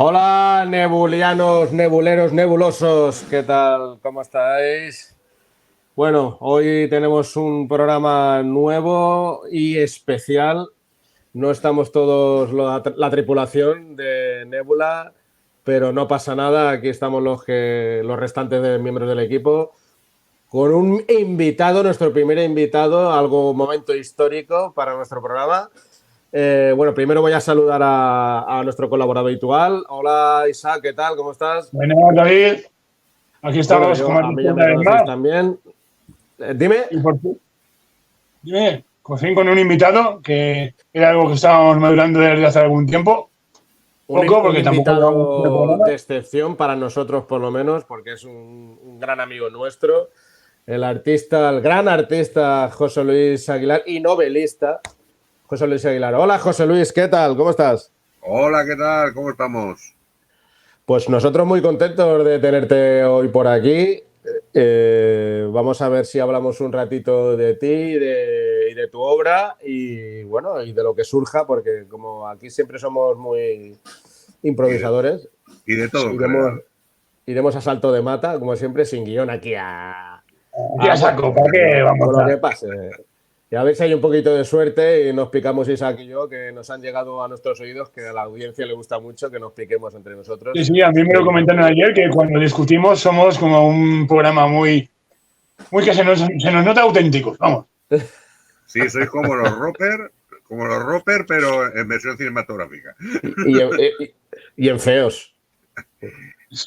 Hola, nebulianos, nebuleros, nebulosos, ¿qué tal? ¿Cómo estáis? Bueno, hoy tenemos un programa nuevo y especial. No estamos todos la tripulación de Nebula, pero no pasa nada. Aquí estamos los restantes de miembros del equipo con un invitado, nuestro primer invitado, algo momento histórico para nuestro programa. Bueno, primero voy a saludar a nuestro colaborador habitual. Hola Isaac, ¿qué tal? ¿Cómo estás? Bueno, David, aquí Bueno, estamos, como has a mí dicho ya una me vez conocéis más. también. Dime. Y por fin, dime, por fin con un invitado, que era algo que estábamos madurando desde hace algún tiempo. Poco, Un porque tampoco llevamos mucho de invitado programa. de excepción para nosotros, por lo menos, porque es un gran amigo nuestro. El gran artista José Luis Aguilar y novelista José Luis Aguilar. Hola José Luis, ¿qué tal? ¿Cómo estás? Hola, ¿qué tal? ¿Cómo estamos? Pues nosotros muy contentos de tenerte hoy por aquí. Vamos a ver si hablamos un ratito de ti y de tu obra y bueno, y de lo que surja, porque como aquí siempre somos muy Y de, improvisadores, y de todo en iremos, general. iremos a salto de mata, como siempre, sin guión aquí Ya bueno, saco, ¿para qué vamos con lo a...? que pase. Y a ver si hay un poquito de suerte y nos picamos Isaac y yo, que nos han llegado a nuestros oídos, que a la audiencia le gusta mucho que nos piquemos entre Sí, nosotros. sí, a mí me Que lo comentaron ayer, que cuando discutimos somos como un programa muy que se nos nota auténticos, vamos. Sí, sois como los Roper, pero en versión cinematográfica. Y, y en feos.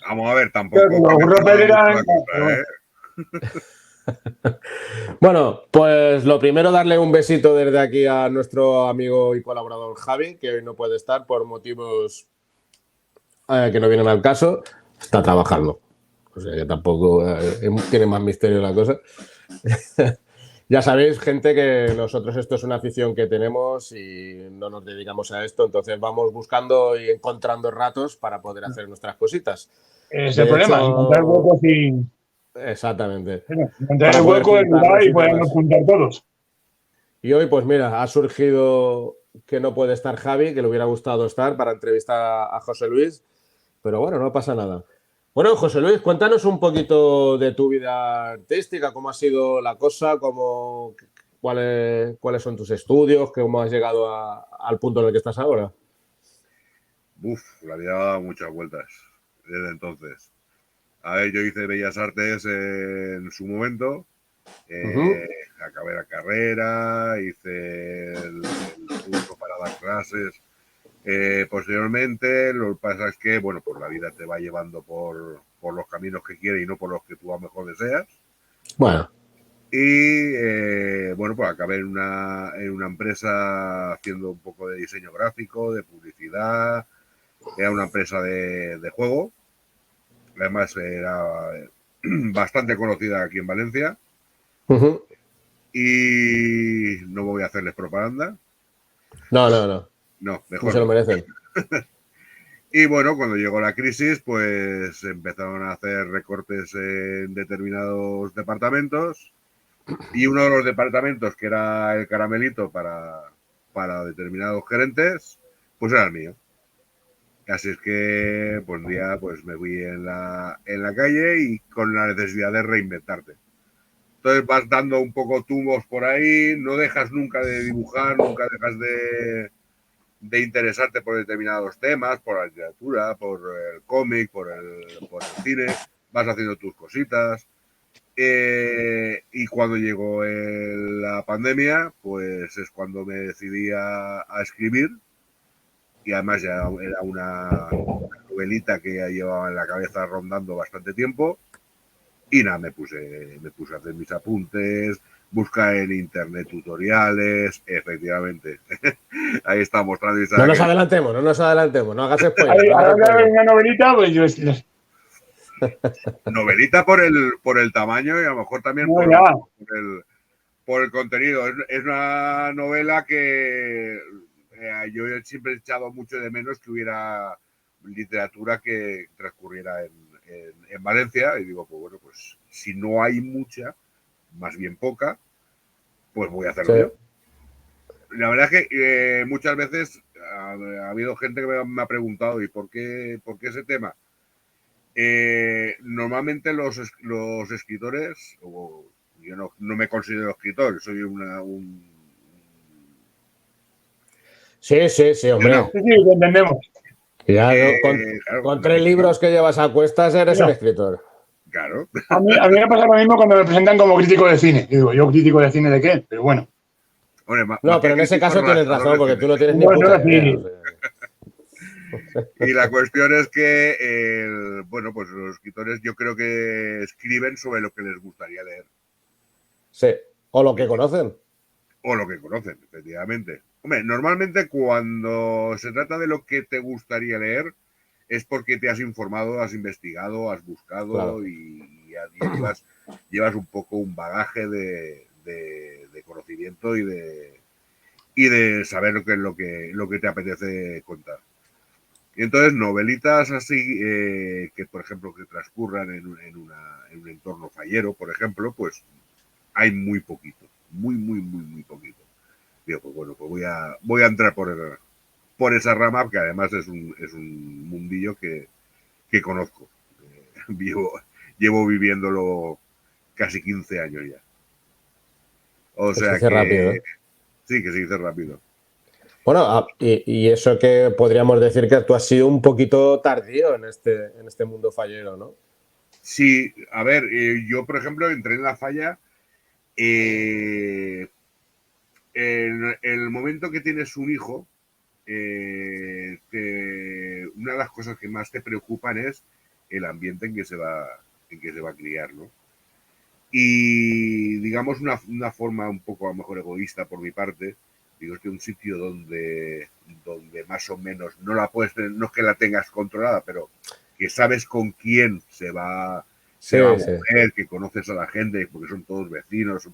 Vamos a ver, Claro, tampoco que que los Roper mejoraba mucho eran... la pero cosa, bueno. ¿eh? Bueno, pues lo primero, darle un besito desde aquí a nuestro amigo y colaborador Javi, que hoy no puede estar por motivos que no vienen al caso. Está trabajando. O sea que tampoco tiene más misterio la cosa. Ya sabéis, gente, que nosotros esto es una afición que tenemos y no nos dedicamos a esto, entonces vamos buscando y encontrando ratos para poder hacer nuestras cositas. Es el De problema, encontrar el hecho, hueco sin... exactamente, bueno, encontrar el para poder hueco, el lugar juntarnos y y podernos demás. juntar todos. Y hoy, pues mira, ha surgido que no puede estar Javi, que le hubiera gustado estar para entrevistar a José Luis, pero bueno, no pasa nada. Bueno, José Luis, cuéntanos un poquito de tu vida artística, cómo ha sido la cosa, cuáles son tus estudios, cómo has llegado al punto en el que estás ahora. La vida ha dado muchas vueltas desde entonces. A ver, yo hice Bellas Artes en su momento. Ujú. Acabé la carrera, hice el curso para dar clases. Posteriormente, lo que pasa es que, bueno, pues la vida te va llevando por los caminos que quiere y no por los que tú a lo mejor deseas. Bueno, Y bueno, pues acabé en una empresa haciendo un poco de diseño gráfico, de publicidad. Era una empresa de juego. Además, era bastante conocida aquí en Valencia. ujú. Y no voy a hacerles propaganda. No, no, no, No, ni mejor se lo no. merecen. Y bueno, cuando llegó la crisis, pues empezaron a hacer recortes en determinados departamentos. Y uno de los departamentos, que era el caramelito para determinados gerentes, pues era el mío. Así es que, pues un día, pues me fui en la calle y con la necesidad de reinventarte. Entonces vas dando un poco tumbos por ahí, no dejas nunca de dibujar, nunca dejas de interesarte por determinados temas, por la literatura, por el cómic, por el cine, vas haciendo tus cositas. Y cuando llegó la pandemia, pues es cuando me decidí a escribir, y además ya era una novelita que ya llevaba en la cabeza rondando bastante tiempo. Y nada, me puse a hacer mis apuntes, buscar en internet tutoriales, efectivamente. Ahí está mostrando No Isaac nos adelantemos, no nos adelantemos, no hagas spoiler, no hagas Ahora spoiler. una novelita, pues yo... novelita por el tamaño y a lo mejor también No, ya. por el contenido. Es una novela que yo siempre he echado mucho de menos que hubiera literatura que transcurriera en Valencia. Y digo, pues bueno, pues si no hay mucha, más bien poca, pues voy a Sí. hacerlo yo. La verdad es que muchas veces ha habido gente que me ha preguntado, ¿y por qué ese tema? Normalmente los escritores, yo no me considero escritor, soy Sí, hombre. Sí, lo entendemos. Ya, claro, con 3 libros que llevas a cuestas eres un escritor. Claro. A mí me pasa lo mismo cuando me presentan como crítico de cine. Y digo, ¿yo crítico de cine de qué? Pero bueno. Hombre, No, pero en ese caso tienes razón, porque tú no tienes ni puta idea. O sea. Y la cuestión es que, bueno, pues los escritores yo creo que escriben sobre lo que les gustaría leer. Sí, o lo que conocen. O lo que conocen, efectivamente. Hombre, normalmente cuando se trata de lo que te gustaría leer es porque te has informado, has investigado, has buscado, claro. y ya llevas un poco un bagaje de conocimiento y de saber lo que te apetece contar. Y entonces novelitas así, que por ejemplo que transcurran en un entorno fallero, por ejemplo, pues hay muy poquito, muy poquito. Digo, pues bueno, pues voy a entrar por esa rama, que además es un mundillo que conozco. Llevo viviéndolo casi 15 años ya. O Se sea dice rápido, que ¿eh? sí, que se dice rápido. Bueno, y eso que podríamos decir que tú has sido un poquito tardío en este mundo fallero, ¿no? Sí, a ver, yo por ejemplo entré en la falla en el momento que tienes un hijo. Una de las cosas que más te preocupan es el ambiente en que se va a criar, ¿no? Y digamos una forma un poco a lo mejor egoísta por mi parte, digo, es que un sitio donde más o menos no la puedes tener, no es que la tengas controlada, pero que sabes con quién se va a mover, que conoces a la gente, porque son todos vecinos,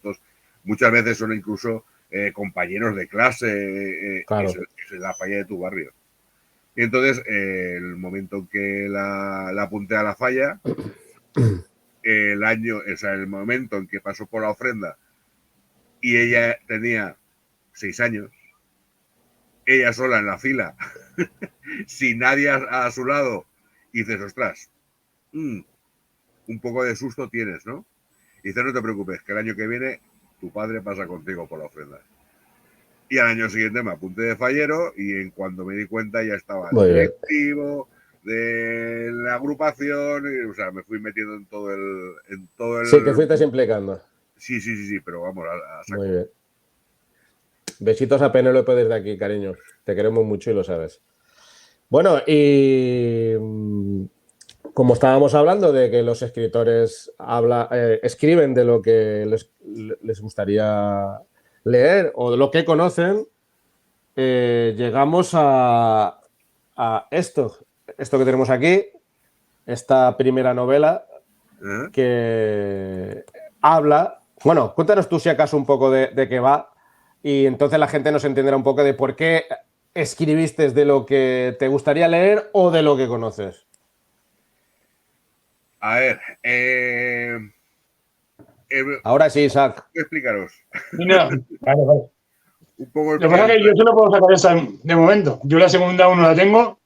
muchas veces son incluso compañeros de clase, Claro. es la falla de tu barrio. Y entonces, el momento en que la apunté a la falla, el momento en que pasó por la ofrenda y ella tenía 6 años, ella sola en la fila, sin nadie a su lado, y dices, ostras, un poco de susto tienes, ¿no? Y dices, no te preocupes, que el año que viene tu padre pasa contigo por la ofrenda. Y al año siguiente me apunté de fallero y en cuando me di cuenta ya estaba el directivo de la agrupación, o sea, me fui metiendo en todo el... Sí, te fuiste implicando. Sí, pero vamos, a saco. Muy bien. Besitos a Penélope desde aquí, cariño. Te queremos mucho y lo sabes. Bueno, y como estábamos hablando de que los escritores escriben de lo que les gustaría leer o de lo que conocen, llegamos a esto que tenemos aquí, esta primera novela que habla... Bueno, cuéntanos tú si acaso un poco de qué va y entonces la gente nos entenderá un poco de por qué escribiste de lo que te gustaría leer o de lo que conoces. A ver, ahora sí, Isaac. Explicaros. No, vale. Un poco lo que pasa es que yo solo puedo sacar esa de momento. Yo la segunda aún no la tengo.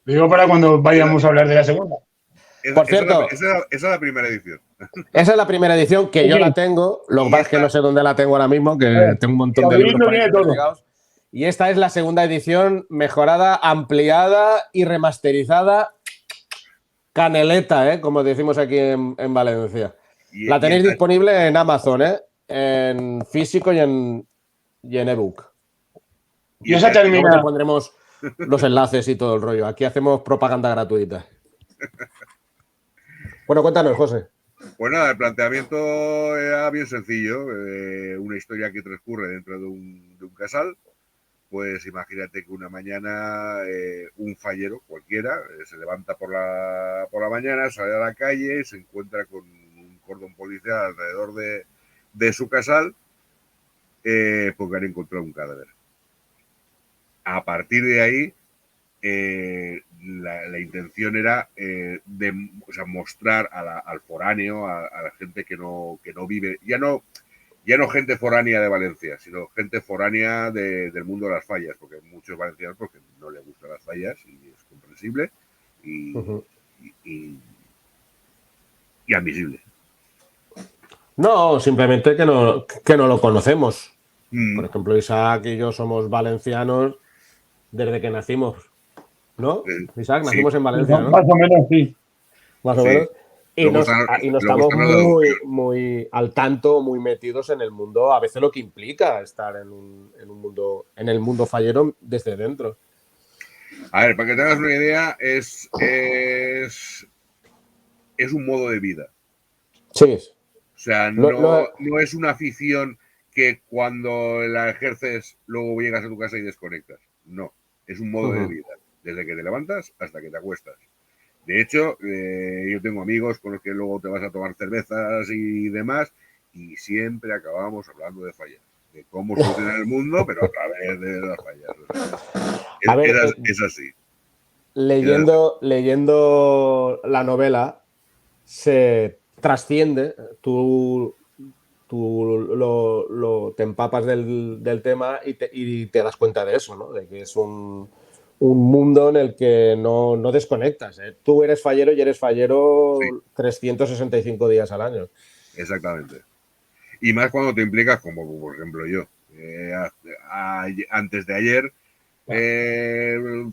Lo digo para cuando vayamos a hablar de la segunda. Por cierto, esa es la primera edición. Esa es la primera edición que yo la tengo. Lo que pasa es que no sé dónde la tengo ahora mismo, que tengo un montón de libros por ahí pegados. Y esta es la segunda edición mejorada, ampliada y remasterizada. Caneleta, como decimos aquí en Valencia. La tenéis disponible en Amazon, en físico y en ebook. Y esa termina. Luego te pondremos los enlaces y todo el rollo. Aquí hacemos propaganda gratuita. Bueno, cuéntanos, José. Pues nada, el planteamiento era bien sencillo. Una historia que transcurre dentro de un casal. Pues imagínate que una mañana un fallero cualquiera se levanta por la mañana, sale a la calle, se encuentra con un cordón policial alrededor de su casal, porque han encontrado un cadáver. A partir de ahí, la intención era mostrar al foráneo, a la gente que no vive, ya ya no gente foránea de Valencia, sino gente foránea del mundo de las fallas, porque muchos valencianos porque no les gustan las fallas y es comprensible y, y, y admisible. No, simplemente que no lo conocemos. Por ejemplo, Isaac y yo somos valencianos desde que nacimos, ¿no? Isaac, nacimos en Valencia, ¿no? Más o menos, sí. Más o menos. Y Luego no estamos muy al tanto, muy metidos en el mundo, a veces lo que implica estar en el mundo fallero desde dentro. A ver, para que te hagas una idea, es un modo de vida. Sí. O sea, no es una afición que cuando la ejerces luego llegas a tu casa y desconectas. No, es un modo de vida, desde que te levantas hasta que te acuestas. De hecho, yo tengo amigos con los que luego te vas a tomar cervezas y demás, y siempre acabamos hablando de fallas, de cómo solucionar el mundo, pero a través de las fallas. O sea, es así. Leyendo la novela, se trasciende, tú te empapas del tema y te das cuenta de eso, ¿no? De que es un mundo en el que no desconectas, ¿eh? Tú eres fallero y eres fallero 365 días al año. Exactamente. Y más cuando te implicas, como por ejemplo yo. Antes de ayer,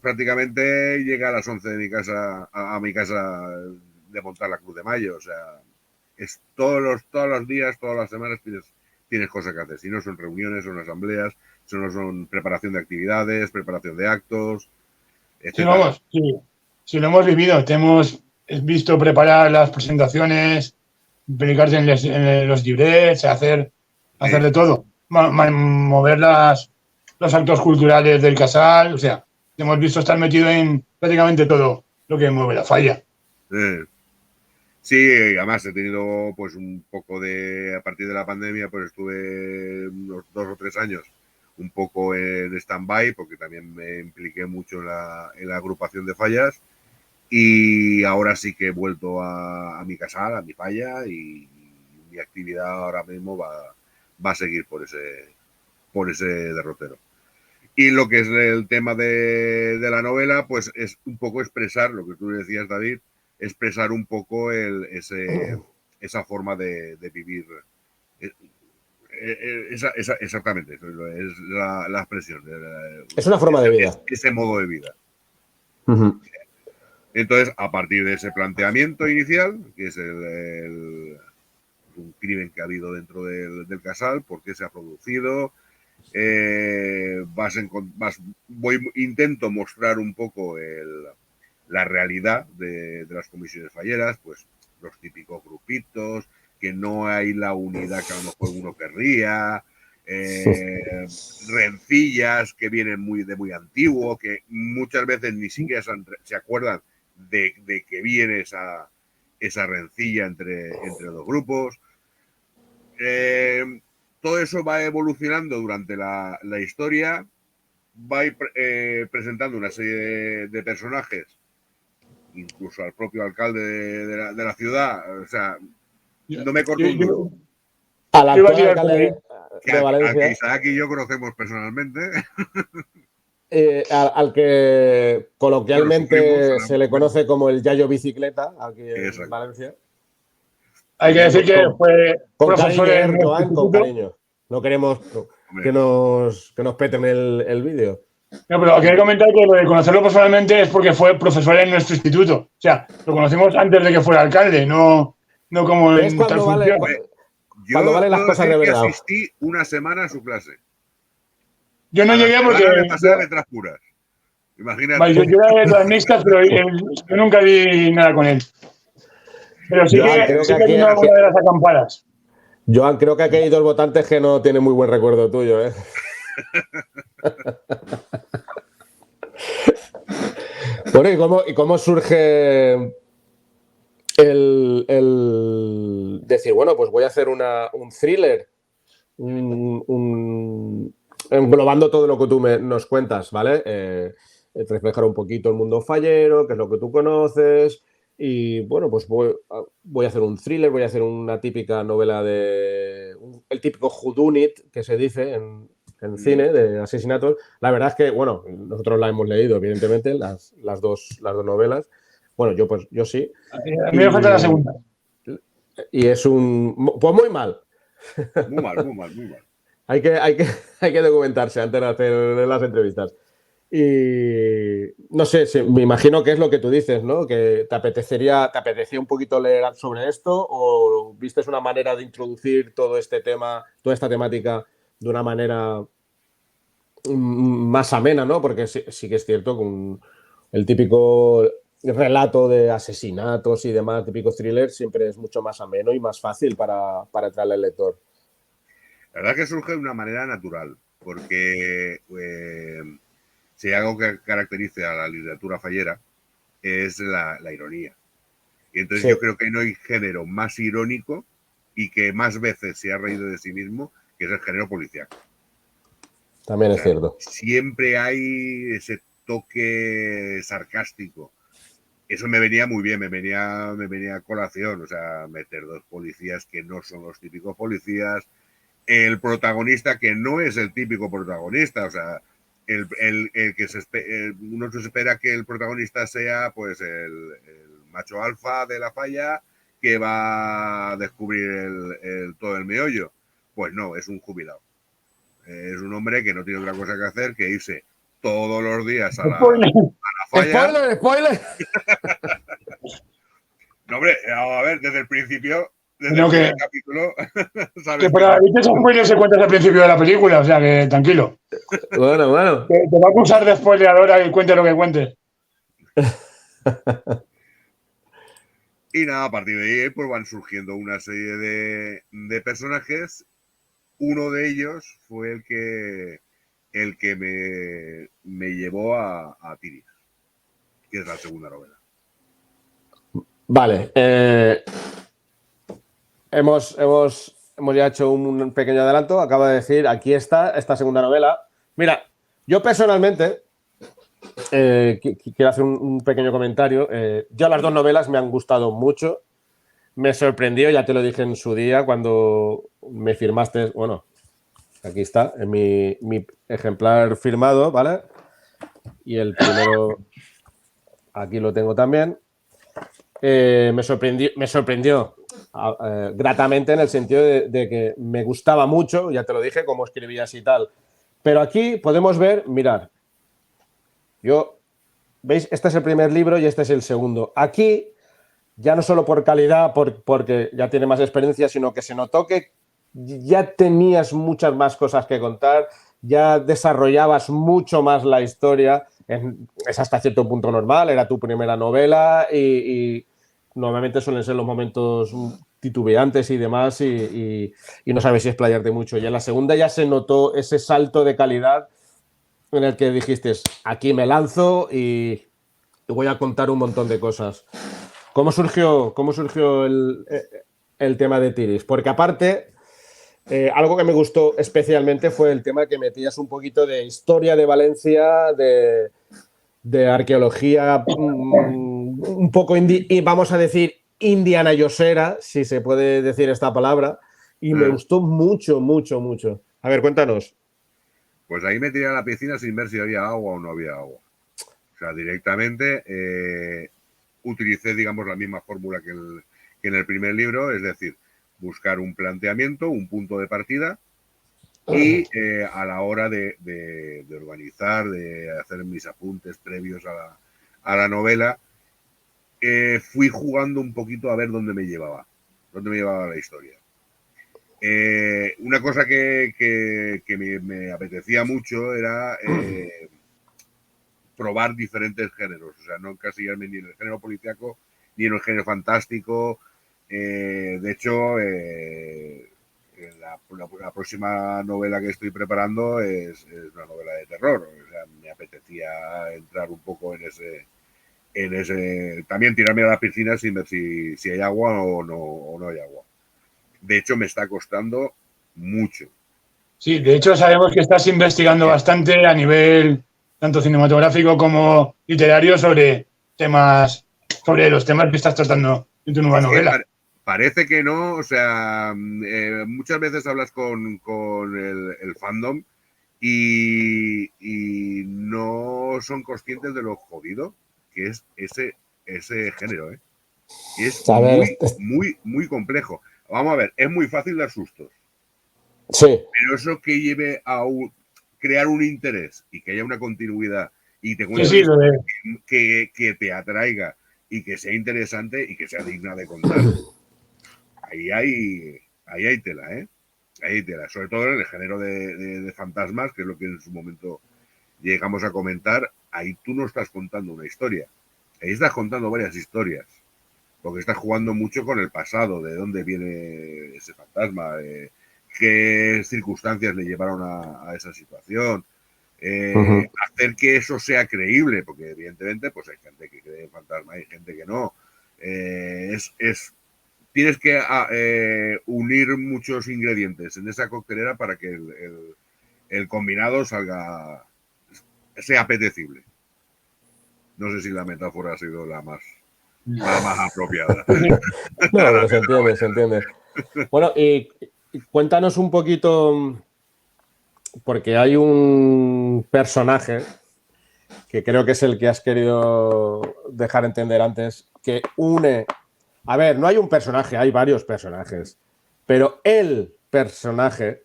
prácticamente llegué a las 11 de mi casa, a mi casa de montar la Cruz de Mayo. O sea, es todos los días, todas las semanas tienes cosas que hacer. Si no son reuniones, son asambleas, si no son preparación de actividades, preparación de actos, etc. Sí, vamos, sí, lo hemos vivido. Te hemos visto preparar las presentaciones, implicarte en los librets, hacer de todo. Mover los actos culturales del casal. O sea, te hemos visto estar metido en prácticamente todo lo que mueve la falla. Sí, además he tenido pues un poco a partir de la pandemia, pues estuve unos 2 o 3 años un poco en stand-by, porque también me impliqué mucho en la agrupación de fallas, y ahora sí que he vuelto a mi casal, a mi falla, y mi actividad ahora mismo va a seguir por ese derrotero. Y lo que es el tema de la novela, pues es un poco expresar lo que tú decías, David, expresar un poco esa forma de vivir. Exactamente, es la expresión. Es una forma de vida. Ese modo de vida. Entonces, a partir de ese planteamiento inicial, que es un crimen que ha habido dentro del casal, por qué se ha producido, intento mostrar un poco la realidad de las comisiones falleras, pues los típicos grupitos, que no hay la unidad que a lo mejor uno querría, rencillas que vienen de muy antiguo, que muchas veces ni siquiera se acuerdan de que viene esa rencilla entre los grupos. Todo eso va evolucionando durante la historia, va presentando una serie de personajes, incluso al propio alcalde de la ciudad. O sea, no me corto un duro. Al actual alcalde de Valencia. Al que Isaac y yo conocemos personalmente. Al que coloquialmente se le conoce como el Yayo Bicicleta, aquí en Valencia. Hay que decir que fue profesor en Joan, con cariño. No queremos que nos peten el vídeo. No, pero quería comentar que lo de conocerlo personalmente es porque fue profesor en nuestro instituto. O sea, lo conocimos antes de que fuera alcalde, no como en tal función. Cuando valen las cosas de verdad. Yo asistí una semana a su clase. Yo no llegué porque... me pasé de letras puras. Imagínate. Vale, yo era de letras mixtas, pero yo nunca vi nada con él. Pero sí que vino una de las acampadas. Joan, creo que aquí hay 2 votantes que no tienen muy buen recuerdo tuyo, ¿eh? Bueno, ¿y cómo surge el decir, bueno, pues voy a hacer un thriller, englobando todo lo que tú nos cuentas, ¿vale? Reflejar un poquito el mundo fallero, que es lo que tú conoces, y bueno, pues voy a hacer un thriller, voy a hacer una típica novela el típico whodunit que se dice en cine de asesinatos. La verdad es que, bueno, nosotros la hemos leído, evidentemente, las dos novelas. Bueno, yo sí. A mí me falta la segunda. Y es pues muy mal. Muy mal, muy mal, muy mal. Hay que documentarse antes de hacer las entrevistas. Y no sé, me imagino que es lo que tú dices, ¿no? Que te apetecía un poquito leer sobre esto, o vistes una manera de introducir todo este tema, toda esta temática de una manera más amena, ¿no? Porque sí que es cierto que el típico relato de asesinatos y demás, típicos thrillers, siempre es mucho más ameno y más fácil para entrarle al lector. La verdad que surge de una manera natural, porque si hay algo que caracteriza a la literatura fallera es la ironía. Y entonces Sí. yo creo que no hay género más irónico y que más veces se ha reído de sí mismo, que es el género policiaco. También es cierto. Siempre hay ese toque sarcástico. Eso me venía muy bien, me venía a colación, o sea, meter dos policías que no son los típicos policías, el protagonista que no es el típico protagonista, o sea, el que uno se espera que el protagonista sea pues el macho alfa de la falla que va a descubrir todo el meollo. Pues no, es un jubilado. Es un hombre que no tiene otra cosa que hacer que irse todos los días a la falla. ¡Spoiler! No, hombre, a ver, desde el principio, desde No, el primer capítulo, ¿sabes? Que para evitar esos spoilers se cuentas al principio de la película, o sea que tranquilo. Bueno. Te va a acusar de spoileadora y cuente lo que cuentes. Y nada, a partir de ahí pues van surgiendo una serie de personajes. Uno de ellos fue el que me llevó a Tiris, que es la segunda novela. Vale. Hemos ya hecho un pequeño adelanto. Acaba de decir, aquí está esta segunda novela. Mira, yo personalmente quiero hacer un pequeño comentario. Yo las dos novelas me han gustado mucho. Me sorprendió, ya te lo dije en su día, cuando me firmaste, bueno, aquí está, en mi ejemplar firmado, ¿vale? Y el primero, aquí lo tengo también. Me sorprendió gratamente en el sentido de que me gustaba mucho, ya te lo dije, cómo escribías y tal. Pero aquí podemos ver, mirad, ¿veis? Este es el primer libro y este es el segundo. Aquí, ya no solo por calidad, porque ya tiene más experiencia, sino que se notó que ya tenías muchas más cosas que contar, ya desarrollabas mucho más la historia. Es hasta cierto punto normal, era tu primera novela y normalmente suelen ser los momentos titubeantes y demás y no sabes si explayarte mucho. Y en la segunda ya se notó ese salto de calidad en el que dijiste, aquí me lanzo y voy a contar un montón de cosas. ¿Cómo surgió el tema de Tiris? Porque aparte, algo que me gustó especialmente fue el tema que metías un poquito de historia de Valencia, de arqueología, un poco, y vamos a decir, Indiana Jonesera, si se puede decir esta palabra, y me gustó mucho, mucho, mucho. A ver, cuéntanos. Pues ahí me tiré a la piscina sin ver si había agua o no había agua. O sea, directamente utilicé, digamos, la misma fórmula que en el primer libro, es decir, buscar un planteamiento, un punto de partida y a la hora de organizar, de hacer mis apuntes previos a la novela, fui jugando un poquito a ver dónde me llevaba la historia. Una cosa que me apetecía mucho era probar diferentes géneros, o sea, no encasillarme ni en el género policíaco ni en el género fantástico. De hecho, la próxima novela que estoy preparando es una novela de terror. O sea, me apetecía entrar un poco en ese también tirarme a la piscina sin ver si hay agua o no hay agua. De hecho, me está costando mucho. Sí, de hecho sabemos que estás investigando bastante a nivel tanto cinematográfico como literario sobre los temas que estás tratando en tu nueva novela. parece que no, o sea, muchas veces hablas con el fandom y no son conscientes de lo jodido que es ese género, ¿eh? Es A ver, muy complejo. Vamos a ver, es muy fácil dar sustos, sí. pero eso que lleve a crear un interés y que haya una continuidad y te Sí, cuente sí, una historia que te atraiga y que sea interesante y que sea digna de contar, ahí hay tela, ¿eh? Ahí hay tela, sobre todo en el género de fantasmas, que es lo que en su momento llegamos a comentar. Ahí tú no estás contando una historia, ahí estás contando varias historias, porque estás jugando mucho con el pasado, de dónde viene ese fantasma, qué circunstancias le llevaron a esa situación, hacer que eso sea creíble, porque evidentemente pues hay gente que cree en fantasma, hay gente que no. Tienes que unir muchos ingredientes en esa coctelera para que el combinado sea apetecible. No sé si la metáfora ha sido la más apropiada. No, pero se entiende, se entiende. Bueno, y cuéntanos un poquito, porque hay un personaje que creo que es el que has querido dejar entender antes, que une... A ver, no hay un personaje, hay varios personajes, pero el personaje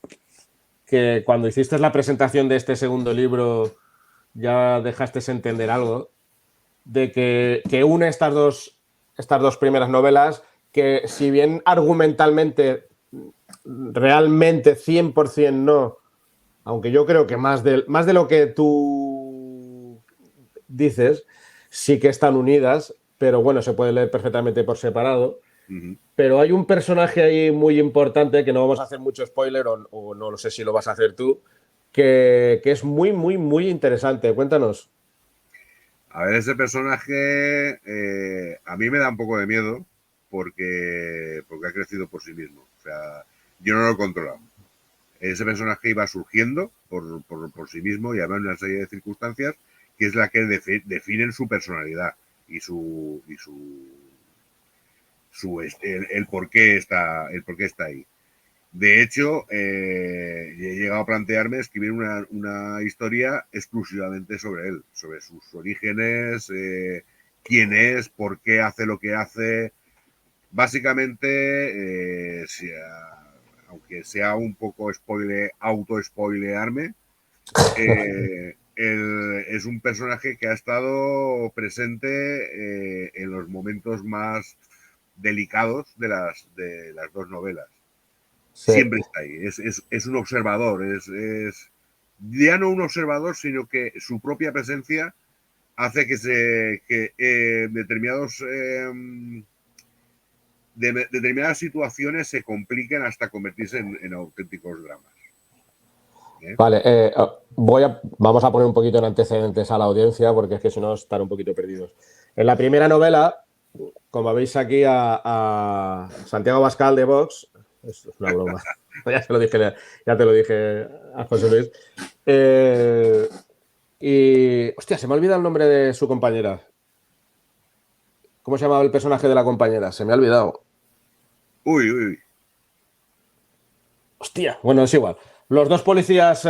que cuando hiciste la presentación de este segundo libro ya dejaste entender algo, de que une estas dos primeras novelas, que si bien argumentalmente realmente 100% no, aunque yo creo que más de lo que tú dices, sí que están unidas, pero bueno, se puede leer perfectamente por separado. Pero hay un personaje ahí muy importante, que no vamos a hacer mucho spoiler, o no lo sé si lo vas a hacer tú, que es muy interesante. Cuéntanos. A ver, ese personaje a mí me da un poco de miedo porque ha crecido por sí mismo. O sea, yo no lo he controlado. Ese personaje iba surgiendo por sí mismo y además una serie de circunstancias que es la que definen su personalidad y el por qué está ahí. De hecho, he llegado a plantearme escribir una historia exclusivamente sobre él, sobre sus orígenes, quién es, por qué hace lo que hace. Básicamente, aunque sea un poco auto-spoilearme, es un personaje que ha estado presente en los momentos más delicados de las dos novelas. Sí. Siempre está ahí, es un observador, ya no un observador, sino que su propia presencia hace que determinadas situaciones se compliquen hasta convertirse en auténticos dramas. Vale, vamos a poner un poquito en antecedentes a la audiencia, porque es que si no estar un poquito perdidos. En la primera novela, como veis aquí a Santiago Abascal de Vox, es una broma, ya te lo dije a José Luis. Y, hostia, se me ha olvidado el nombre de su compañera. ¿Cómo se llamaba el personaje de la compañera? Se me ha olvidado. Uy. Hostia, bueno, es igual. Los dos policías,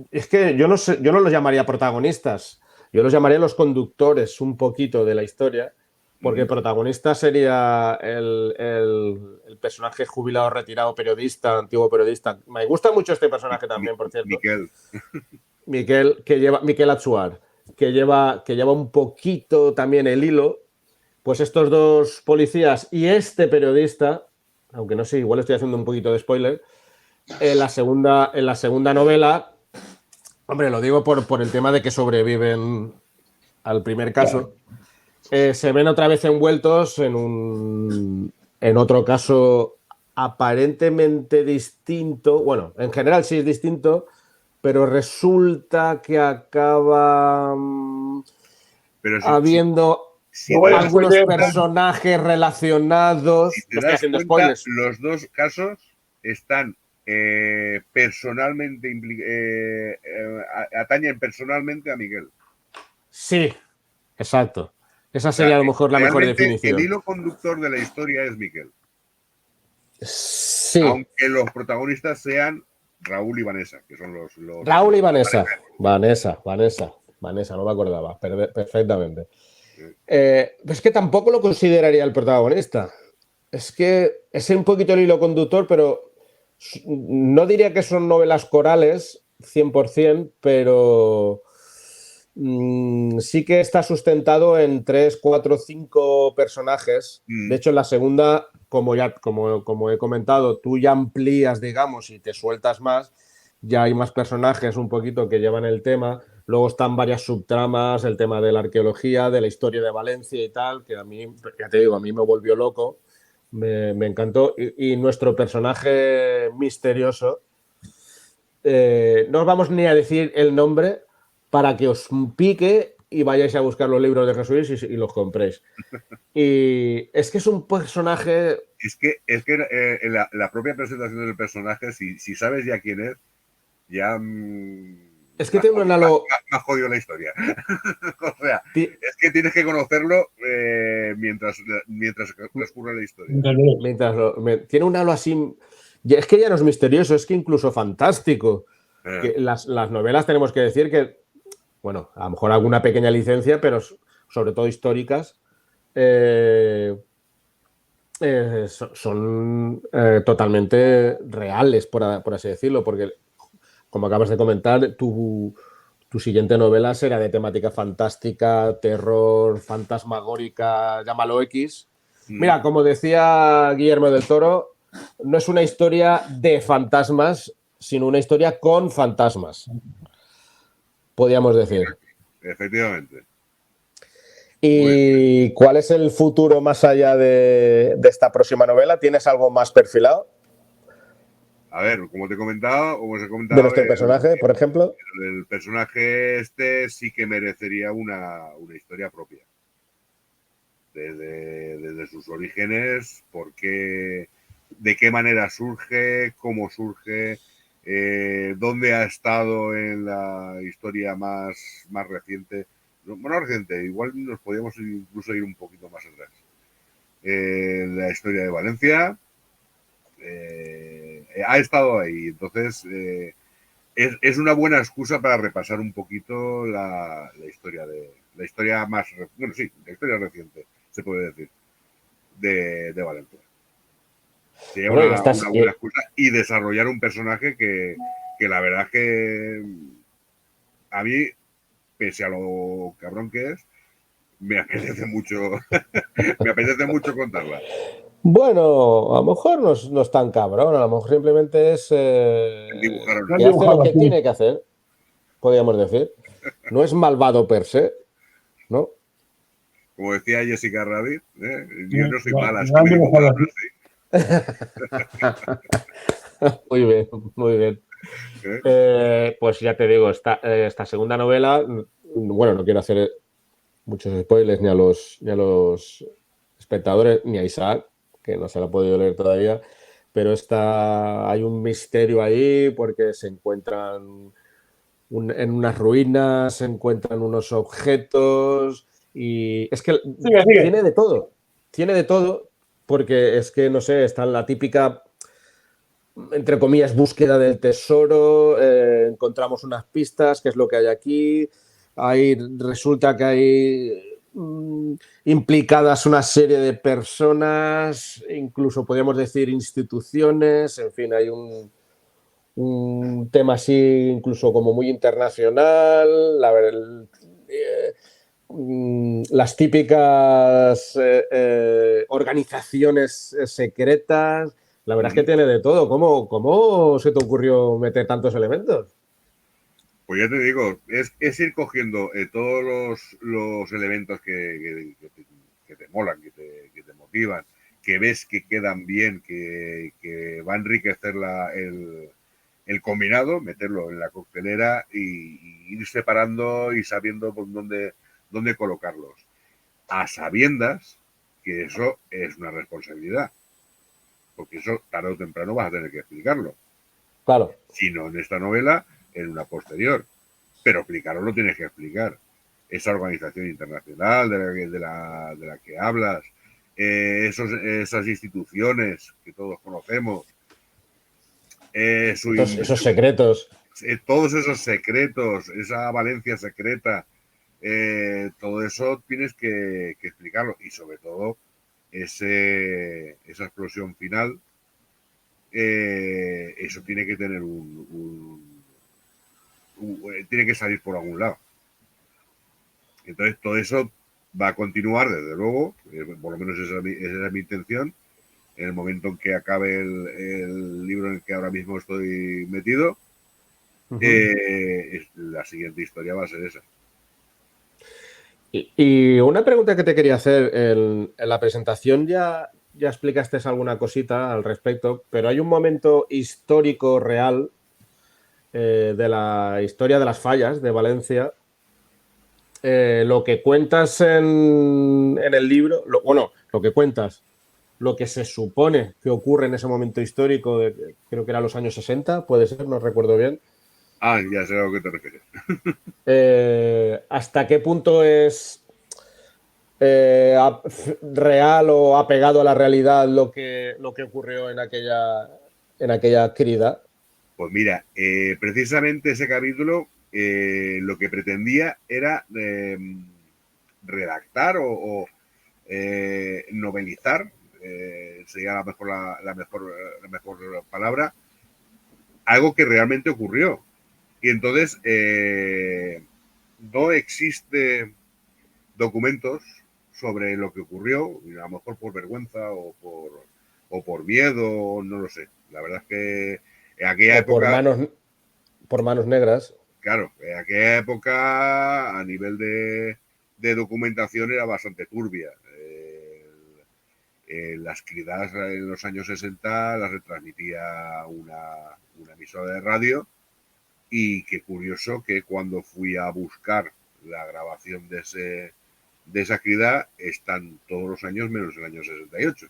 es que yo no sé, yo no los llamaría protagonistas, yo los llamaría los conductores un poquito de la historia, porque el protagonista sería el personaje jubilado, retirado, periodista, antiguo periodista. Me gusta mucho este personaje también, por cierto. Miquel Atsuar, que lleva un poquito también el hilo. Pues estos dos policías y este periodista, aunque no sé, igual estoy haciendo un poquito de spoiler, en la segunda novela, hombre, lo digo por el tema de que sobreviven al primer caso, se ven otra vez envueltos en otro caso aparentemente distinto. Bueno, en general sí es distinto, pero resulta que acaba habiendo algunos personajes relacionados. Si te No estoy das haciendo cuenta, spoilers. los dos casos están personalmente atañen personalmente a Miguel. Sí, exacto. Esa sería a lo mejor la mejor Realmente, definición. el hilo conductor de la historia es Miquel. Sí. Aunque los protagonistas sean Raúl y Vanessa, que son los Raúl y Vanessa. Vanessa, no me acordaba perfectamente. Es que tampoco lo consideraría el protagonista. Es que es un poquito el hilo conductor, pero no diría que son novelas corales 100%, pero sí que está sustentado en 3, 4, 5 personajes. De hecho, en la segunda, como he comentado, tú ya amplías, digamos, y te sueltas más. Ya hay más personajes un poquito que llevan el tema. Luego están varias subtramas, el tema de la arqueología, de la historia de Valencia y tal, que a mí, ya te digo, a mí me volvió loco. Me encantó. Y nuestro personaje misterioso, no os vamos ni a decir el nombre para que os pique y vayáis a buscar los libros de Jesús y los compréis. Y es que es un personaje... Es que la propia presentación del personaje, si sabes ya quién es, ya... es que tiene un halo... Me ha jodido la historia. O sea, es que tienes que conocerlo mientras transcurre la historia. Tiene un halo así... Es que ya no es misterioso, es que incluso fantástico. Que las novelas tenemos que decir que, bueno, a lo mejor alguna pequeña licencia, pero sobre todo históricas, son totalmente reales, por así decirlo, porque, como acabas de comentar, tu siguiente novela será de temática fantástica, terror, fantasmagórica, llámalo X. Mira, como decía Guillermo del Toro, no es una historia de fantasmas, sino una historia con fantasmas, podríamos decir. Efectivamente. ¿Y cuál es el futuro más allá de esta próxima novela? ¿Tienes algo más perfilado? A ver, como os he comentado, de nuestro personaje, por ejemplo. El personaje este sí que merecería una historia propia. Desde sus orígenes, de qué manera surge, cómo surge, dónde ha estado en la historia más reciente. Bueno, reciente, igual nos podríamos incluso ir un poquito más atrás. La historia de Valencia ha estado ahí, entonces es una buena excusa para repasar un poquito la historia la historia más, bueno, sí, la historia reciente, se puede decir, de Valencia. Sería Bueno, una buena excusa y desarrollar un personaje que la verdad es que a mí, pese a lo cabrón que es, me apetece mucho contarla. Bueno, a lo mejor no es tan cabrón, a lo mejor simplemente es que hace lo que tiene que hacer, podríamos decir. No es malvado per se, ¿no? Como decía Jessica Rabbit, yo no soy mala, es que me dibujaron así. Muy bien, muy bien. Pues ya te digo, esta segunda novela, bueno, no quiero hacer muchos spoilers ni a los espectadores, ni a Isaac, que no se la ha podido leer todavía, pero hay un misterio ahí porque se encuentran en unas ruinas, se encuentran unos objetos y es que tiene de todo, porque es que, no sé, está en la típica, entre comillas, búsqueda del tesoro, encontramos unas pistas, qué es lo que hay aquí, resulta que hay implicadas una serie de personas, incluso podríamos decir instituciones, en fin, hay un tema así incluso como muy internacional, las típicas organizaciones secretas. La verdad es que tiene de todo. ¿Cómo se te ocurrió meter tantos elementos? Pues ya te digo, es ir cogiendo todos los elementos que te molan, que te motivan, que ves que quedan bien, que va a enriquecer el combinado, meterlo en la coctelera y ir separando y sabiendo por dónde colocarlos. A sabiendas que eso es una responsabilidad, porque eso tarde o temprano vas a tener que explicarlo. Claro. Si no en esta novela, en una posterior. Pero explicarlo lo tienes que explicar. esa organización internacional de la que hablas, esas instituciones que todos conocemos, Esos secretos. todos esos secretos, esa Valencia secreta, todo eso tienes que explicarlo y sobre todo esa explosión final, eso tiene que tener tiene que salir por algún lado. Entonces todo eso va a continuar desde luego, por lo menos esa es mi intención. En el momento en que acabe el libro en el que ahora mismo estoy metido, la siguiente historia va a ser esa. Y una pregunta que te quería hacer, en la presentación ya explicaste alguna cosita al respecto, pero hay un momento histórico real de la historia de las fallas de Valencia. Lo que cuentas en el libro, lo que cuentas, lo que se supone que ocurre en ese momento histórico, creo que era los años 60, puede ser, no recuerdo bien. Ah, ya sé a lo que te refieres. ¿Hasta qué punto es real o apegado a la realidad lo que ocurrió en aquella crida? Pues mira, precisamente ese capítulo lo que pretendía era redactar o novelizar, sería la mejor palabra, algo que realmente ocurrió. Y entonces no existe documentos sobre lo que ocurrió, a lo mejor por vergüenza o por miedo, no lo sé. La verdad es que en aquella ¿O época, por manos negras? claro, en aquella época a nivel de documentación era bastante turbia. Las cridas en los años 60 las retransmitía una emisora de radio y qué curioso que cuando fui a buscar la grabación de esa crida están todos los años menos el año 68.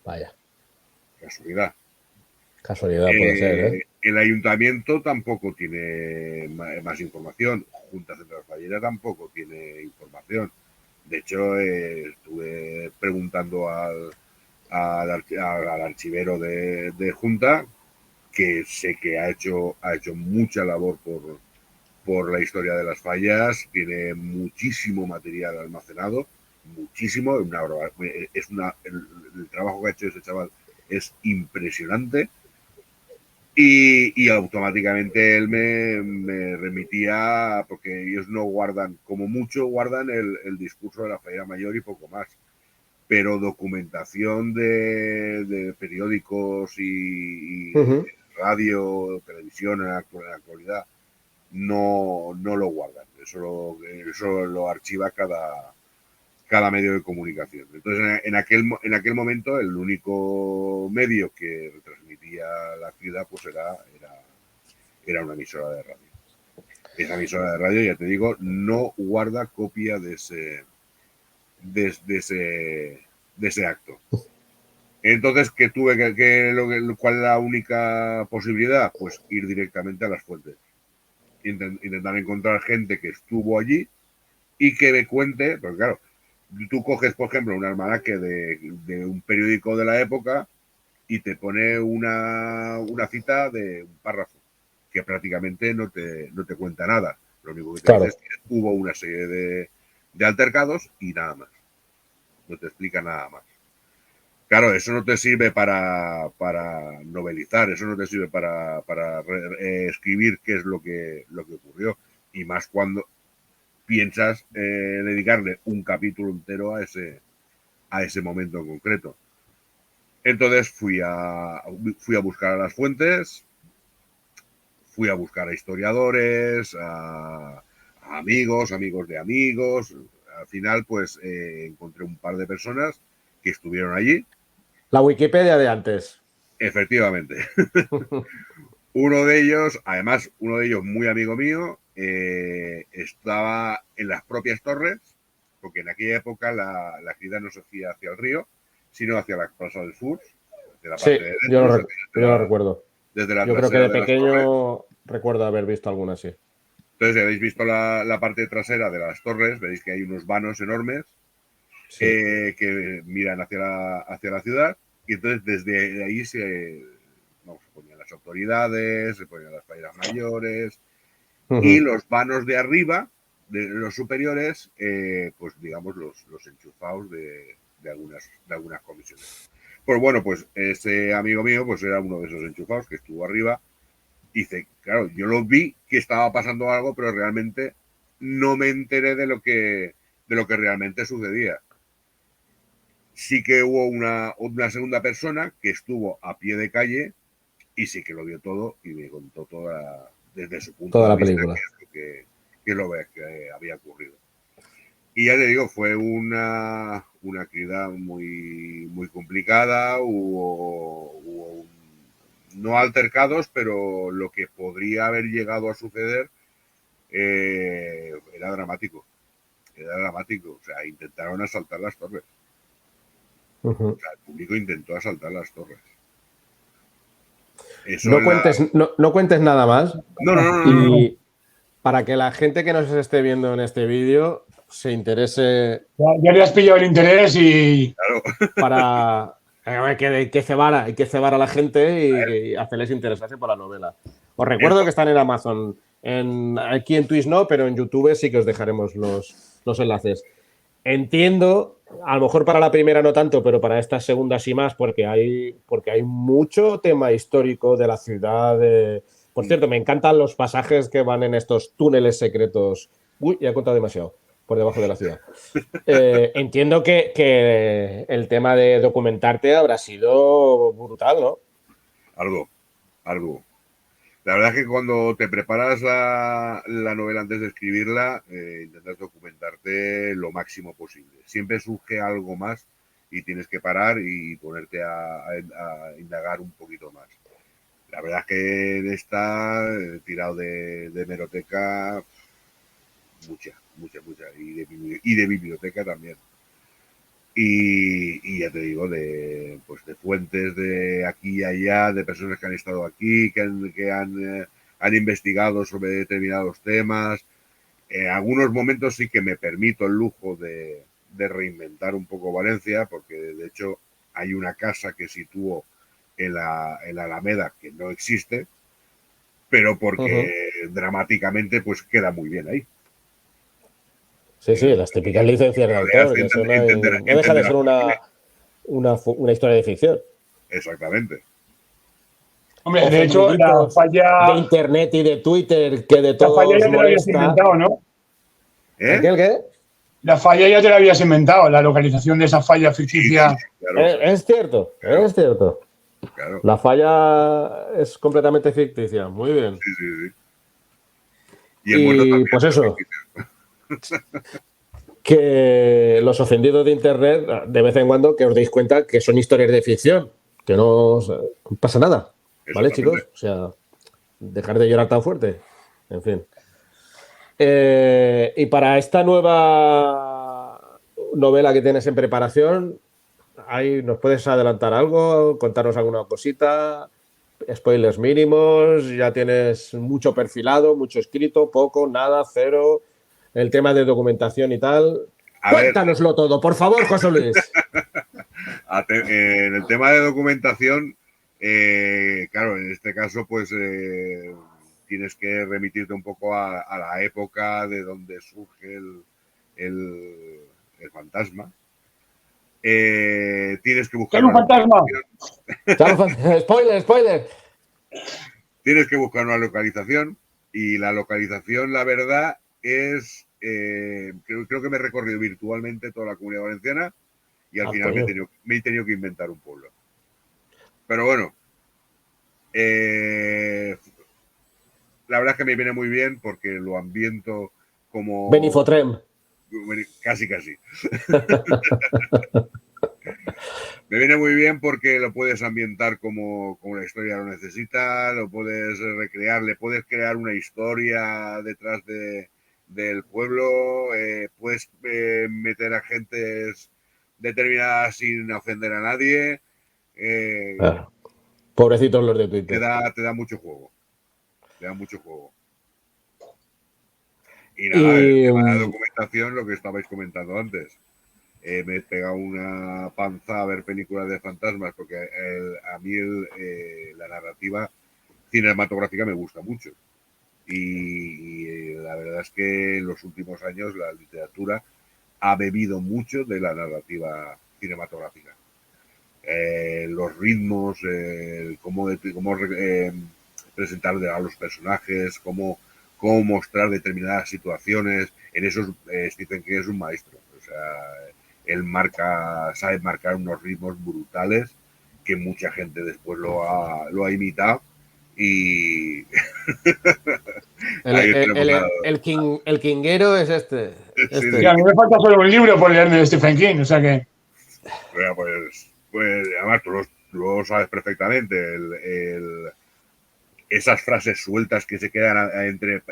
Vaya. Casualidad. Casualidad puede ser, ¿eh? El ayuntamiento tampoco tiene más información. Junta Central Fallera tampoco tiene información. De hecho, estuve preguntando al archivero de Junta, que sé que ha hecho mucha labor por la historia de las fallas, tiene muchísimo material almacenado, muchísimo, el trabajo que ha hecho ese chaval es impresionante. Y automáticamente él me remitía, porque ellos no guardan, como mucho guardan el discurso de la falla mayor y poco más, pero documentación de periódicos y radio, televisión en la actualidad no lo guardan, eso lo archiva cada medio de comunicación. Entonces, en aquel momento, el único medio que retransmitía la ciudad pues era una emisora de radio. Esa emisora de radio, ya te digo, no guarda copia de ese acto. Entonces, ¿qué tuve cuál es la única posibilidad? Pues ir directamente a las fuentes. Intentar encontrar gente que estuvo allí y que me cuente, pues claro, tú coges, por ejemplo, un almanaque de un periódico de la época y te pone una cita de un párrafo que prácticamente no te cuenta nada. Lo único que te dice es que hubo una serie de altercados y nada más. No te explica nada más. Claro, eso no te sirve para novelizar, eso no te sirve para escribir qué es lo que ocurrió. Y más cuando piensas dedicarle un capítulo entero a ese momento en concreto. Entonces fui a buscar a las fuentes, fui a buscar a historiadores, a amigos de amigos. Al final, pues encontré un par de personas que estuvieron allí. La Wikipedia de antes. Efectivamente. Uno de ellos muy amigo mío, estaba en las propias torres, porque en aquella época la actividad no se hacía hacia el río, sino hacia la Plaza del Sur, de la parte de dentro, yo lo recuerdo. desde la Yo creo que trasera de de las torres. pequeño recuerdo haber visto alguna así. Entonces, si habéis visto la parte trasera de las torres, veréis que hay unos vanos enormes Sí. que miran hacia la ciudad, y entonces desde ahí se ponían las autoridades, se ponían las fallas mayores, y los vanos de arriba, de los superiores, pues digamos los enchufados de algunas comisiones. Pues bueno, pues ese amigo mío pues era uno de esos enchufados que estuvo arriba. Dice, claro, yo lo vi que estaba pasando algo, pero realmente no me enteré de lo que realmente sucedía. Sí que hubo una segunda persona que estuvo a pie de calle y sí que lo vio todo y me contó desde su punto Toda de la vista película. qué es lo que había ocurrido. Y ya te digo, fue una actividad muy complicada, hubo no altercados, pero lo que podría haber llegado a suceder era dramático. Era dramático. O sea, intentaron asaltar las torres. O sea, el público intentó asaltar las torres. Eso No cuentes, no cuentes nada más. No. Y para que la gente que nos esté viendo en este vídeo se interese Ya le has pillado el interés y... Claro. para... Hay que cebar a la gente y hacerles interesarse por la novela. Os recuerdo que están en Amazon. Aquí en Twitch no, pero en YouTube sí que os dejaremos los enlaces. Entiendo, a lo mejor para la primera no tanto, pero para esta segunda sí más, porque hay mucho tema histórico de la ciudad. Por cierto, me encantan los pasajes que van en estos túneles secretos. Uy, ya he contado demasiado. Por debajo de la ciudad. Entiendo que el tema de documentarte habrá sido brutal, ¿no? Algo. La verdad es que cuando te preparas la novela antes de escribirla, intentas documentarte lo máximo posible. Siempre surge algo más y tienes que parar y ponerte a indagar un poquito más. La verdad es que está tirado de hemeroteca mucha. Y de biblioteca también. Y ya te digo, de fuentes de aquí y allá, de personas que han estado aquí, que han investigado sobre determinados temas. En algunos momentos sí que me permito el lujo de reinventar un poco Valencia, porque de hecho hay una casa que sitúo en la Alameda que no existe, pero porque dramáticamente pues queda muy bien ahí. Sí, las típicas licencias de autor, que eso no deja de ser una historia de ficción. Exactamente. Hombre, de hecho, la De falla internet y de Twitter que de todos ya te la habías molesta. inventado, ¿no? ¿El qué? La falla ya te la habías inventado, la localización de esa falla ficticia. Sí, claro. Es cierto, Claro. es cierto. Claro. La falla es completamente ficticia. Muy bien. Sí. Y pues eso, que los ofendidos de internet, de vez en cuando, que os deis cuenta que son historias de ficción, que no pasa nada. ¿Vale, chicos? O sea, dejar de llorar tan fuerte. En fin. Y para esta nueva novela que tienes en preparación, ¿nos puedes adelantar algo? ¿Contarnos alguna cosita? Spoilers mínimos, ya tienes mucho perfilado, mucho escrito, poco, nada, cero. El tema de documentación y tal. Cuéntanoslo todo, por favor, José Luis. En el tema de documentación, claro, en este caso, pues tienes que remitirte un poco a la época de donde surge el fantasma. Tienes que buscar un fantasma. Spoiler. Tienes que buscar una localización y la localización, la verdad, es creo que me he recorrido virtualmente toda la Comunidad Valenciana y al final me he tenido que inventar un pueblo. Pero bueno, la verdad es que me viene muy bien porque lo ambiento como... Benifotrem. Casi. Me viene muy bien porque lo puedes ambientar como la historia lo necesita, lo puedes recrear, le puedes crear una historia detrás del pueblo, puedes meter a gentes determinadas sin ofender a nadie. Pobrecitos los de Twitter. Te da mucho juego. Y nada, el Y tema de la documentación, lo que estabais comentando antes. Me he pegado una panza a ver películas de fantasmas porque a mí la narrativa cinematográfica me gusta mucho. Y la verdad es que en los últimos años la literatura ha bebido mucho de la narrativa cinematográfica. Los ritmos, cómo presentar a los personajes, cómo mostrar determinadas situaciones. En eso Stephen King es un maestro. O sea, él sabe marcar unos ritmos brutales que mucha gente después lo ha imitado y ahí tenemos nada. el kinguero es este. Sí, Y a mí me falta solo un libro por leerme de Stephen King, o sea que... Bueno, pues además tú lo sabes perfectamente. Esas frases sueltas que se quedan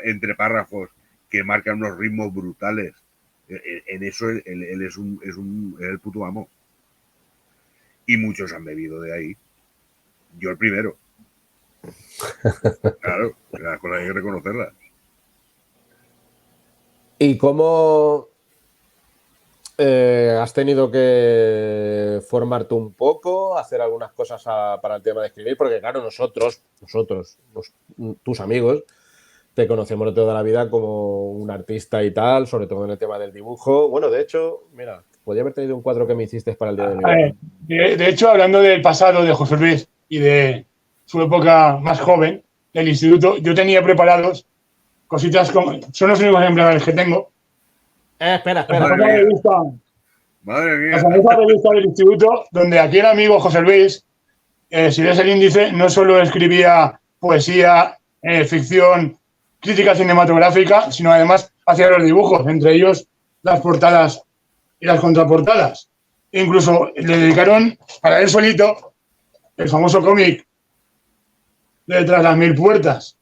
entre párrafos que marcan unos ritmos brutales. En eso él es el puto amo. Y muchos han bebido de ahí. Yo el primero. Claro, las cosas hay que reconocerlas. ¿Y cómo has tenido que formarte un poco, hacer algunas cosas para el tema de escribir? Porque claro, nosotros tus amigos, te conocemos de toda la vida como un artista y tal, sobre todo en el tema del dibujo. Bueno, de hecho, mira, podría haber tenido un cuadro que me hiciste para el día de mi boda. De hecho, hablando del pasado de José Luis y de su época más joven del instituto, yo tenía preparados cositas como... Son los únicos ejemplares que tengo. Espera. La famosa revista, Madre la mía. famosa revista del instituto, donde aquí el amigo José Luis, si ves el índice, no solo escribía poesía, ficción, crítica cinematográfica, sino además hacía los dibujos, entre ellos las portadas y las contraportadas. Incluso le dedicaron para él solito el famoso cómic de Tras las Mil Puertas.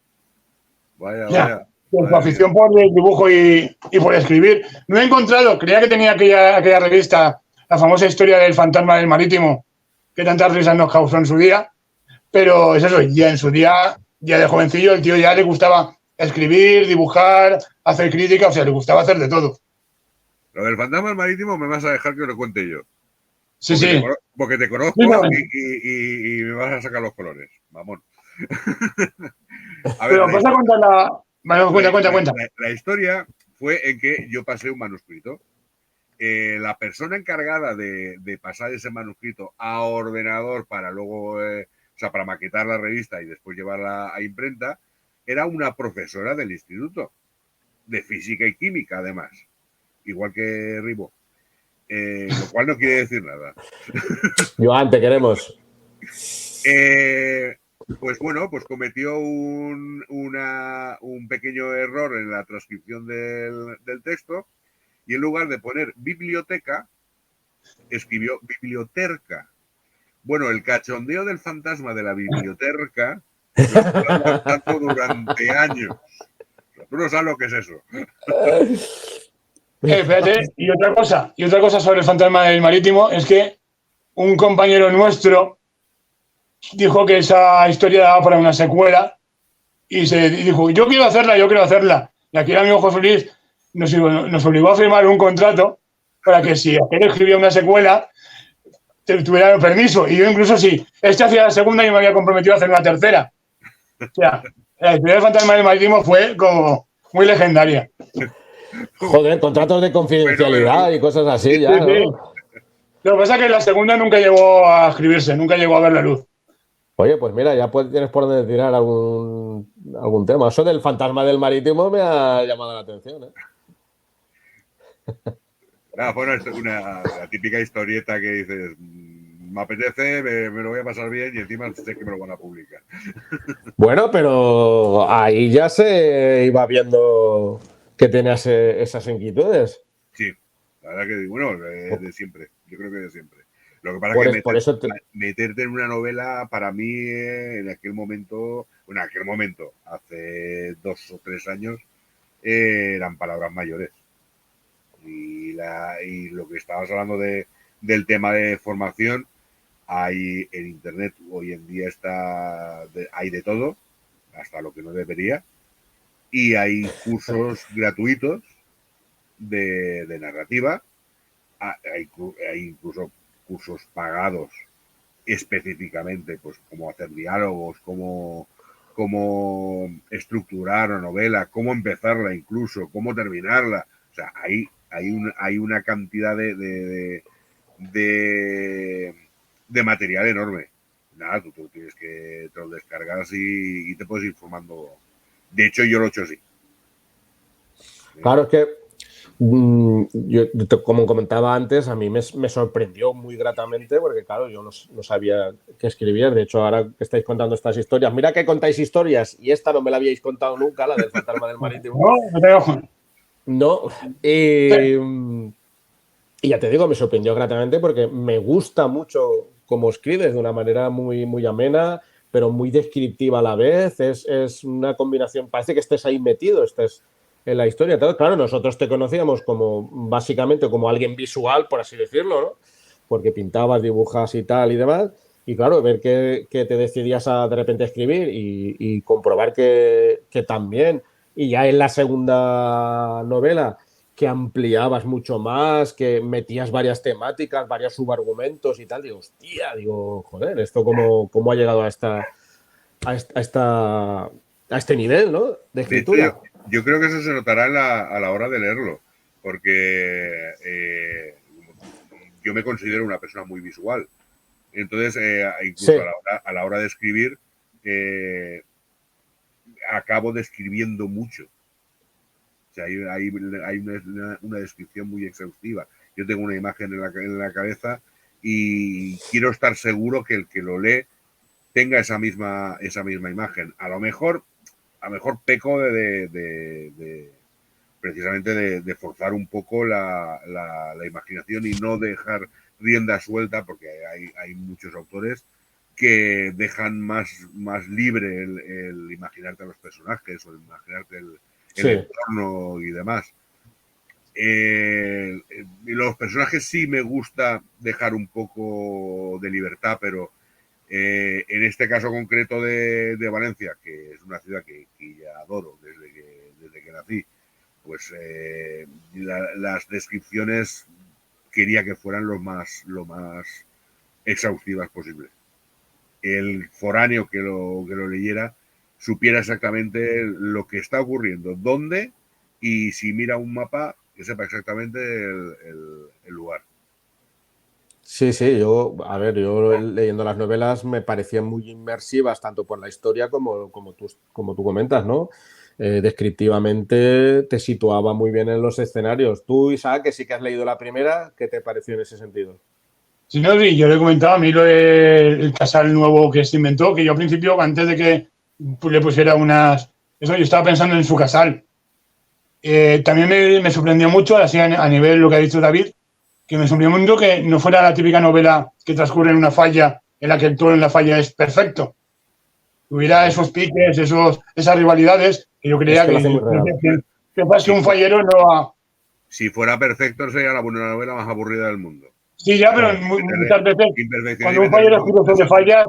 Vaya. Por su afición por el dibujo y por escribir. No he encontrado, creía que tenía aquella revista, la famosa historia del fantasma del marítimo, que tantas risas nos causó en su día, pero es eso, ya en su día, ya de jovencillo, el tío ya le gustaba escribir, dibujar, hacer crítica, o sea, le gustaba hacer de todo. Lo del fantasma marítimo me vas a dejar que lo cuente yo. Sí, sí. Porque te conozco Sí, no, y me vas a sacar los colores. Vamos. A ver, pero vas a contar la... Bueno, cuenta. La historia fue en que yo pasé un manuscrito. La persona encargada de pasar ese manuscrito a ordenador para luego, o sea, para maquetar la revista y después llevarla a imprenta, era una profesora del instituto, de física y química además, igual que Ribo. Lo cual no quiere decir nada. Joan, te queremos. Pues bueno, pues cometió un pequeño error en la transcripción del texto y en lugar de poner biblioteca, escribió biblioterca. Bueno, el cachondeo del fantasma de la biblioteca lo estuve aguantando durante años. Tú no sabes lo que es eso. Espérate, y otra cosa sobre el fantasma del marítimo es que un compañero nuestro dijo que esa historia daba para una secuela y se dijo, yo quiero hacerla. Y aquí el amigo José Luis nos obligó a firmar un contrato para que si aquel escribía una secuela, tuviera permiso. Y yo incluso si este hacía la segunda, yo me había comprometido a hacer una tercera. O sea, la historia del fantasma del marítimo fue como muy legendaria. Joder, contratos de confidencialidad y cosas así ya, Sí, sí. ¿no? Lo que pasa es que la segunda nunca llegó a escribirse, nunca llegó a ver la luz. Oye, pues mira, ya tienes por dónde tirar algún tema. Eso del fantasma del marítimo me ha llamado la atención, ¿eh? Nada, fue la típica historieta que dices, me apetece, me lo voy a pasar bien y encima sé que me lo van a publicar. Bueno, pero ahí ya se iba viendo que tenías esas inquietudes. Sí, la verdad que, bueno, de siempre, yo creo que de siempre. Lo que pasa es que Por eso meterte en una novela, para mí, en aquel momento, hace 2 o 3 años, eran palabras mayores. Y lo que estabas hablando del tema de formación, hay en internet hoy en día hay de todo, hasta lo que no debería. y hay cursos gratuitos de narrativa, hay incluso cursos pagados específicamente, pues cómo hacer diálogos, cómo estructurar una novela, cómo empezarla incluso, cómo terminarla. O sea, hay una cantidad de material enorme. Nada, tú tienes que te lo descargas y te puedes ir formando. De hecho, yo lo he hecho así. Claro, es que yo, como comentaba antes, a mí me sorprendió muy gratamente porque, claro, yo no sabía qué escribir. De hecho, ahora que estáis contando estas historias, mira que contáis historias y esta no me la habíais contado nunca, la del fantasma del marítimo. No te ojo. No. Y ya te digo, me sorprendió gratamente porque me gusta mucho cómo escribes de una manera muy, muy amena, pero muy descriptiva a la vez. Es una combinación, parece que estés ahí metido, estés en la historia. Entonces, claro, nosotros te conocíamos como básicamente como alguien visual, por así decirlo, ¿no? Porque pintabas, dibujas y tal y demás. Y claro, ver que te decidías a de repente escribir y comprobar que también, y ya en la segunda novela, que ampliabas mucho más, que metías varias temáticas, varios subargumentos y tal. Digo, hostia, digo, joder, ¿esto cómo ha llegado a este nivel, ¿no? De escritura. De hecho, yo creo que eso se notará a la hora de leerlo, porque yo me considero una persona muy visual. Entonces, incluso Sí. a la hora de escribir, acabo describiendo mucho. O sea, hay una descripción muy exhaustiva. Yo tengo una imagen en la cabeza y quiero estar seguro que el que lo lee tenga esa misma imagen. A lo mejor peco precisamente de forzar un poco la imaginación y no dejar rienda suelta, porque hay muchos autores que dejan más libre el imaginarte a los personajes o el imaginarte el entorno y demás. Los personajes sí me gusta dejar un poco de libertad, pero en este caso concreto de Valencia, que es una ciudad que ya adoro desde que nací, pues las descripciones quería que fueran lo más exhaustivas posible. El foráneo que lo leyera supiera exactamente lo que está ocurriendo, dónde, y si mira un mapa, que sepa exactamente el lugar. Sí, yo leyendo las novelas me parecían muy inmersivas, tanto por la historia como tú comentas, ¿no? Descriptivamente te situaba muy bien en los escenarios. Tú, Isaac, que sí que has leído la primera, ¿qué te pareció en ese sentido? Si no, sí, yo le he comentado a mí lo del casal nuevo que se inventó, que yo al principio, antes de que le pusiera eso, yo estaba pensando en su casal. También me sorprendió mucho, así a nivel lo que ha dicho David, que me sorprendió mucho que no fuera la típica novela que transcurre en una falla, en la que todo en la falla es perfecto. Hubiera esos piques, esas rivalidades, que yo creía Es que lo hace muy real. que pase un fallero no va. Si fuera perfecto, sería la novela más aburrida del mundo. Sí, ya, pero muchas veces, cuando un fallero escribe sobre fallas,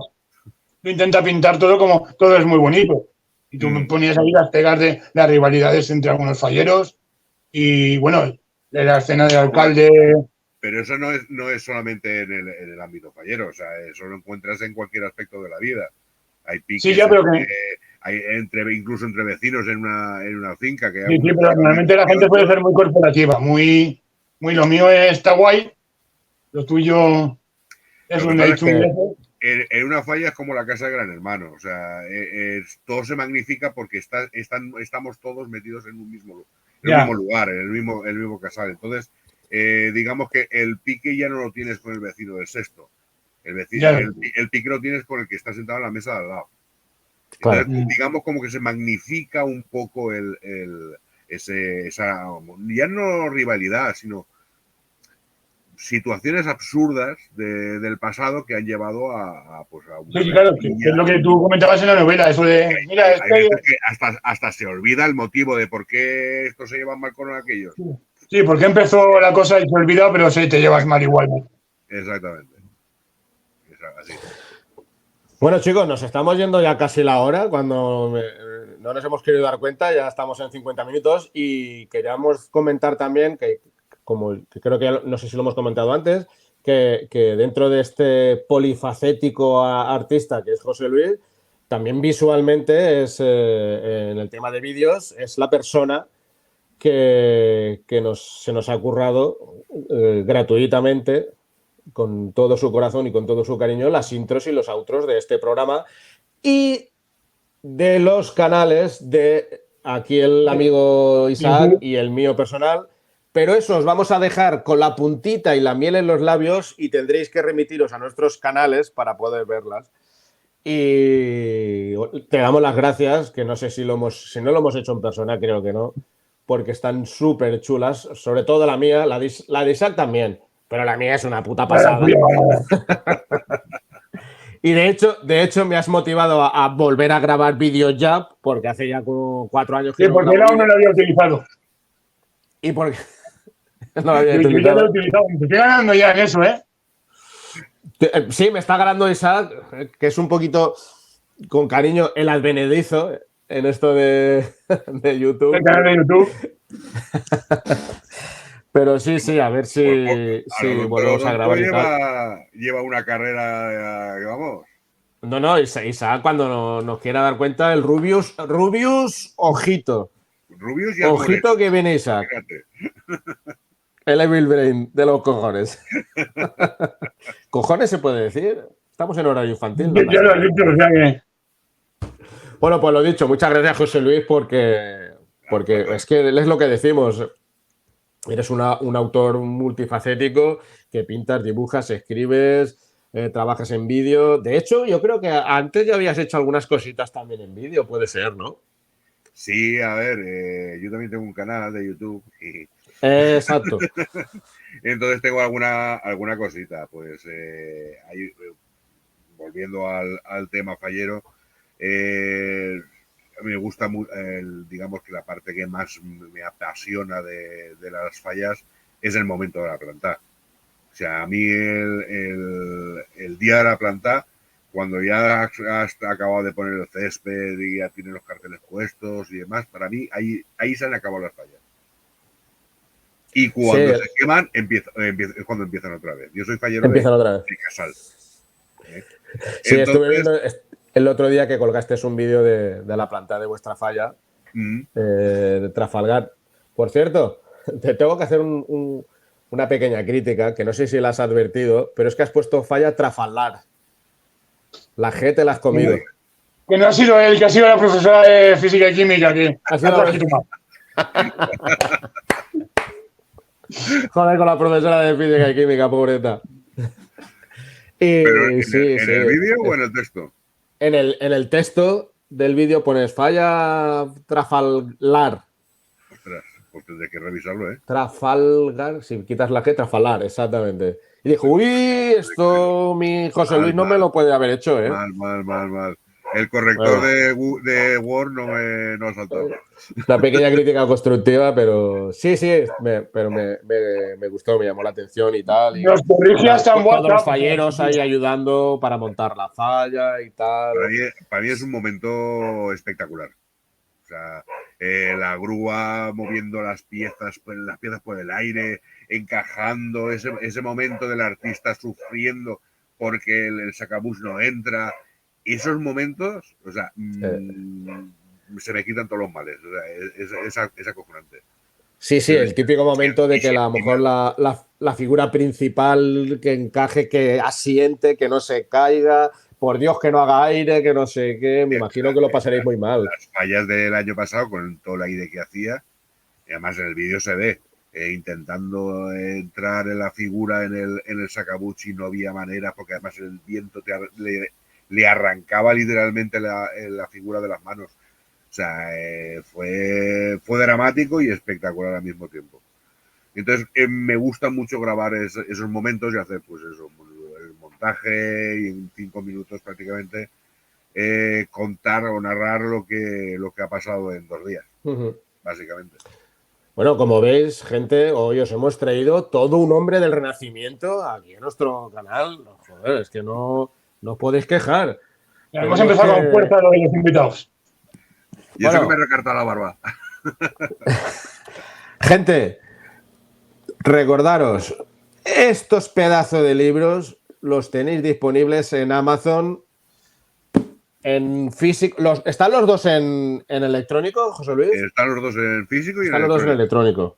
lo intenta pintar todo como todo es muy bonito. Y tú me ponías ahí las pegas de las rivalidades entre algunos falleros y, bueno, de la escena del alcalde. Pero eso no es solamente en el ámbito fallero, o sea, eso lo encuentras en cualquier aspecto de la vida. Hay piques, sí, ya, pero hay incluso entre vecinos en una finca. Que sí, pero normalmente la gente puede ser muy corporativa, muy lo mío está guay, lo tuyo es un hecho. En una falla es como la casa de Gran Hermano, o sea, todo se magnifica porque estamos todos metidos en un mismo lugar, en el mismo casal. Entonces, digamos que el pique ya no lo tienes con el vecino del sexto. El pique lo tienes con el que está sentado en la mesa de al lado. Entonces, claro, digamos como que se magnifica un poco esa ya no rivalidad, sino situaciones absurdas del pasado que han llevado a una sí, claro, que es lo que tú comentabas en la novela, eso de mira, hay veces que hasta se olvida el motivo de por qué esto se lleva mal con aquellos. Sí, porque empezó la cosa y se olvida, pero sí, te llevas mal igual. Exactamente. Así. Bueno, chicos, nos estamos yendo ya casi la hora, cuando no nos hemos querido dar cuenta, ya estamos en 50 minutos y queríamos comentar también que creo que no sé si lo hemos comentado antes, que dentro de este polifacético artista que es José Luis, también visualmente es en el tema de vídeos, es la persona que se nos ha currado gratuitamente, con todo su corazón y con todo su cariño, las intros y los outros de este programa y de los canales de aquí el amigo Isaac y el mío personal. Pero eso os vamos a dejar con la puntita y la miel en los labios y tendréis que remitiros a nuestros canales para poder verlas. Y te damos las gracias, que no sé si no lo hemos hecho en persona, creo que no, porque están súper chulas, sobre todo la mía, la de Isaac también, pero la mía es una puta pasada. Y de hecho me has motivado a volver a grabar vídeos ya, porque hace ya como 4 años que sí, porque aún no lo había utilizado. ¿Y por qué? No lo había utilizado. Te estoy ganando ya en eso, ¿eh? Sí, me está ganando Isaac, que es un poquito, con cariño, el advenedizo en esto de YouTube. El canal de YouTube. Pero sí, a ver si volvemos a grabar y tal. Lleva una carrera, vamos. No, Isaac cuando nos quiera dar cuenta, el Rubius, ojito. Rubius y ojito Moreno, que viene Isaac. Fíjate. El Evil Brain de los cojones. ¿Cojones se puede decir? Estamos en horario infantil. ¿No? Ya lo has dicho, o sea que... Bueno, pues lo dicho, muchas gracias, José Luis, porque es que es lo que decimos. Eres un autor multifacético que pintas, dibujas, escribes, trabajas en vídeo. De hecho, yo creo que antes ya habías hecho algunas cositas también en vídeo, puede ser, ¿no? Sí, a ver, yo también tengo un canal de YouTube y... Exacto. Entonces tengo alguna cosita, pues ahí, volviendo al tema fallero, me gusta digamos que la parte que más me apasiona de las fallas es el momento de la planta. O sea, a mí el día de la planta, cuando ya has acabado de poner el césped y ya tienes los carteles puestos y demás, para mí ahí se han acabado las fallas. Y cuando se queman, es cuando empiezan otra vez. Yo soy fallero de Casal. Sí, estuve viendo el otro día que colgaste un vídeo de la planta de vuestra falla, de Trafalgar. Por cierto, te tengo que hacer una pequeña crítica, que no sé si la has advertido, pero es que has puesto falla Trafalgar. La G te la has comido. Que no ha sido él, que ha sido la profesora de física y química. Que ha sido Joder con la profesora de física y química, pobreta. ¿Pero en el vídeo o en el texto? En el texto del vídeo pones falla Trafalgar. Ostras, pues tendré que revisarlo, ¿eh? Trafalgar, si quitas la G, Trafalgar, exactamente. Y dijo, uy, esto mi José Luis no me lo puede haber hecho, ¿eh? Mal. El corrector de Word no ha saltado. Una pequeña crítica constructiva, pero sí, pero me gustó, me llamó la atención y tal. Y nos corrige hasta en todos los falleros ahí ayudando para montar la falla y tal. Para mí es un momento espectacular. O sea, la grúa moviendo las piezas por el aire, encajando, ese momento del artista sufriendo porque el sacabús no entra. Esos momentos, o sea, se me quitan todos los males. O sea, es acojonante. Sí, el típico momento de que a lo mejor la figura principal que encaje, que asiente, que no se caiga, por Dios que no haga aire, que no sé qué, me imagino que lo pasaréis muy mal. Las fallas del año pasado, con todo el aire que hacía, y además en el vídeo se ve, intentando entrar en la figura en el sacabuchi, no había manera, porque además el viento le arrancaba literalmente la figura de las manos. O sea, fue dramático y espectacular al mismo tiempo. Entonces, me gusta mucho grabar esos momentos y hacer pues eso, el montaje y en 5 minutos prácticamente contar o narrar lo que ha pasado en 2 días, básicamente. Bueno, como veis, gente, hoy os hemos traído todo un hombre del Renacimiento aquí en nuestro canal. Joder, es que no os podéis quejar. Hemos empezado con fuerza lo de los invitados. Y eso que me recarta la barba. Gente, recordaros, estos pedazos de libros los tenéis disponibles en Amazon, en físico. ¿Están los dos en electrónico, José Luis? Están los dos en físico y Están los dos en electrónico.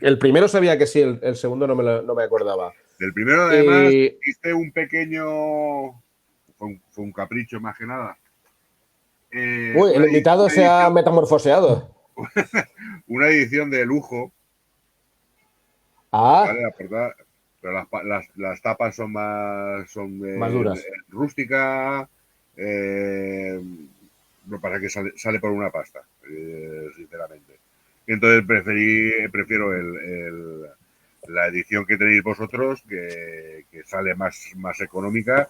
El primero sabía que sí, el segundo no me acordaba. El primero, además, hice un pequeño... Fue un capricho más que nada. Uy, el invitado se ha metamorfoseado. Una edición de lujo. Ah. ¿Vale? La portada, pero las tapas son más duras. Rústica. No pasa que sale por una pasta, sinceramente. Entonces prefiero la edición que tenéis vosotros, que sale más económica,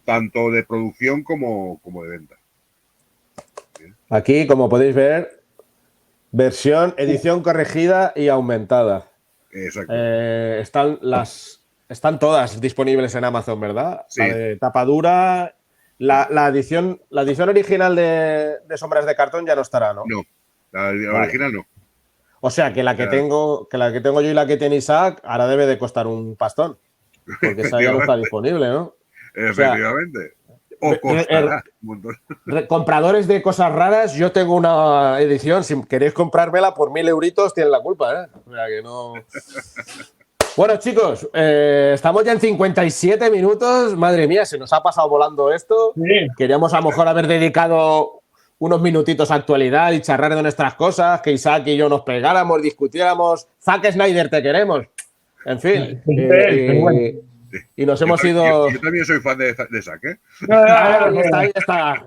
tanto de producción como de venta. Aquí, como podéis ver, edición corregida y aumentada. Exacto. Están todas disponibles en Amazon, ¿verdad? Sí. La de tapa dura. La edición original de Sombras de Cartón ya no estará, ¿no? No, la original no. O sea, que la que tengo yo y la que tiene Isaac ahora debe de costar un pastón. Porque esa ya no está disponible, ¿no? Efectivamente. O costará un montón. Compradores de cosas raras, yo tengo una edición. Si queréis comprármela por 1.000 euritos, tienen la culpa, ¿eh? O sea, que no... Bueno, chicos, estamos ya en 57 minutos. Madre mía, se nos ha pasado volando esto. Sí. Queríamos a lo mejor haber dedicado unos minutitos a actualidad y charlar de nuestras cosas, que Isaac y yo nos pegáramos, discutiéramos. Zack Snyder, te queremos. En fin. Y nos hemos ido... Yo también soy fan de Zack, ¿eh? Ahí está.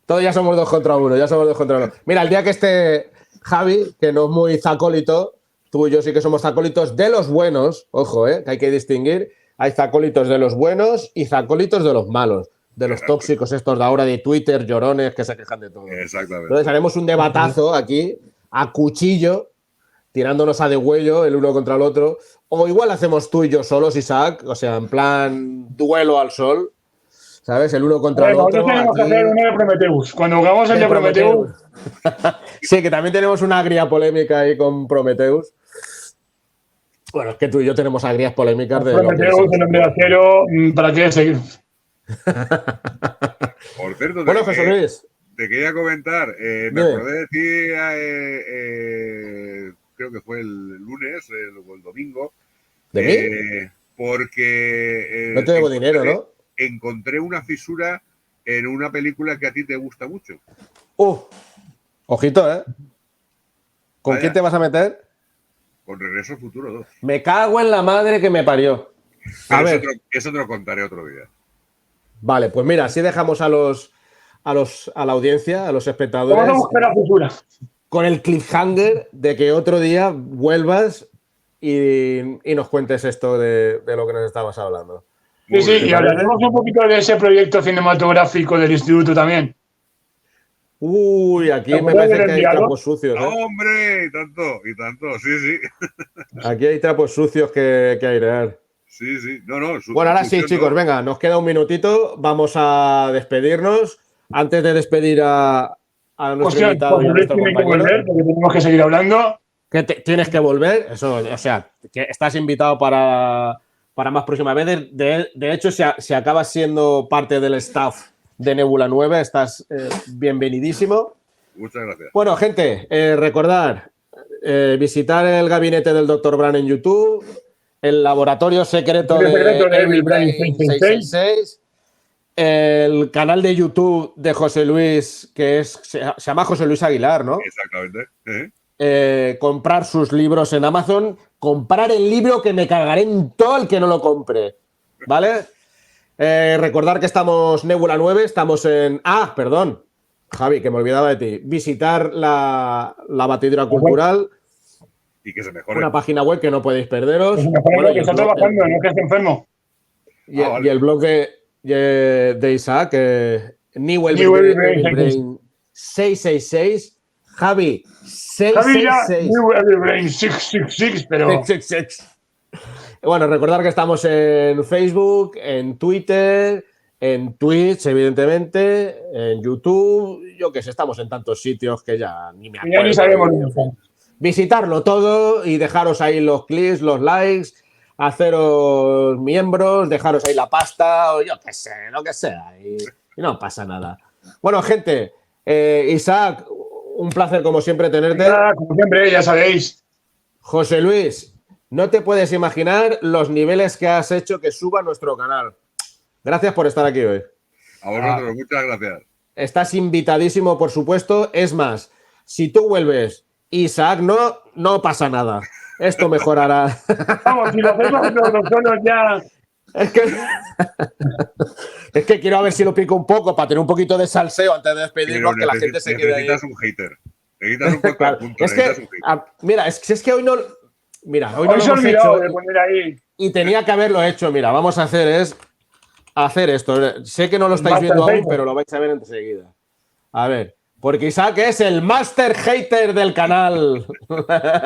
Todos ya somos 2 contra 1, Mira, el día que esté Javi, que no es muy zacólito, tú y yo sí que somos zacólitos de los buenos, ojo, que hay que distinguir. Hay zacólitos de los buenos y zacólitos de los malos, de los tóxicos estos de ahora de Twitter, llorones que se quejan de todo. Exactamente. Entonces haremos un debatazo aquí, a cuchillo, tirándonos a degüello el uno contra el otro. O igual hacemos tú y yo solos, Isaac, o sea, en plan duelo al sol, ¿sabes? El uno contra el otro. Nosotros tenemos que hacer uno de Prometheus. Cuando hagamos el de Prometheus. Sí, que también tenemos una agria polémica ahí con Prometheus. Bueno, es que tú y yo tenemos agrias polémicas de Prometheus, el hombre de acero, ¿para qué seguir? Por cierto, bueno, José Luis. Te quería comentar, me acordé de ti, creo que fue el lunes o el domingo. ¿De mí? Porque... no te debo dinero, ¿no? Encontré una fisura en una película que a ti te gusta mucho. Ojito, ¿eh? ¿Con quién te vas a meter? Con Regreso al Futuro 2. Me cago en la madre que me parió. Eso te lo contaré otro día. Vale, pues mira, así dejamos a la audiencia, a los espectadores. Vamos a buscar la fisura. Con el cliffhanger de que otro día vuelvas y nos cuentes esto de lo que nos estabas hablando. Sí, y hablaremos un poquito de ese proyecto cinematográfico del instituto también. Uy, aquí me parece que hay trapos sucios. ¡Hombre! Y tanto, sí. Aquí hay trapos sucios que airear. Sí. No. Bueno, ahora sí, chicos, venga, nos queda un minutito. Vamos a despedirnos. Antes de despedir a nuestro invitado y a nuestro compañero. Que volver porque tenemos que seguir hablando. Que tienes que volver. Eso, o sea, que estás invitado para más próxima vez. De hecho, si acabas siendo parte del staff de Nebula 9, estás bienvenidísimo. Muchas gracias. Bueno, gente, recordar, visitar el gabinete del Dr. Bran en YouTube, el laboratorio secreto de Evil Brain 666, el canal de YouTube de José Luis, se llama José Luis Aguilar, ¿no? Exactamente. Comprar sus libros en Amazon, comprar el libro que me cagaré en todo el que no lo compre, ¿vale? Recordar que estamos Nebula 9, estamos en... perdón, Javi, que me olvidaba de ti. Visitar la Batidora Cultural. Y que se mejore. Una página web que no podéis perderos. Que está trabajando, no que esté enfermo. Y el blog de Isaac, New Evil Brain 666. Javi, 666. New Evil Brain 666, pero... 666. Bueno, recordar que estamos en Facebook, en Twitter, en Twitch, evidentemente, en YouTube, yo que sé, estamos en tantos sitios que ya ni me acuerdo. Ya ni sabemos dónde estamos. Visitarlo todo y dejaros ahí los clics, los likes, haceros miembros, dejaros ahí la pasta o yo qué sé, lo que sea. Y no pasa nada. Bueno, gente, Isaac, un placer como siempre tenerte. Como siempre, ya sabéis. José Luis, no te puedes imaginar los niveles que has hecho que suba nuestro canal. Gracias por estar aquí hoy. A vosotros, muchas gracias. Estás invitadísimo, por supuesto. Es más, si tú vuelves, Isaac no pasa nada. Esto mejorará. Vamos, si lo hacemos nosotros ya. Es que quiero a ver si lo pico un poco para tener un poquito de salseo antes de despedirnos, que la gente se quede ahí. Necesitas un hater. Necesitas un contrapunto. Es que, mira, es que hoy no. Mira, hoy no Hoy lo se hemos olvidado hecho. de poner ahí. Y tenía que haberlo hecho. Mira, vamos a hacer esto. Sé que no lo estáis viendo aún, pero lo vais a ver enseguida. A ver, porque Isaac es el master hater del canal.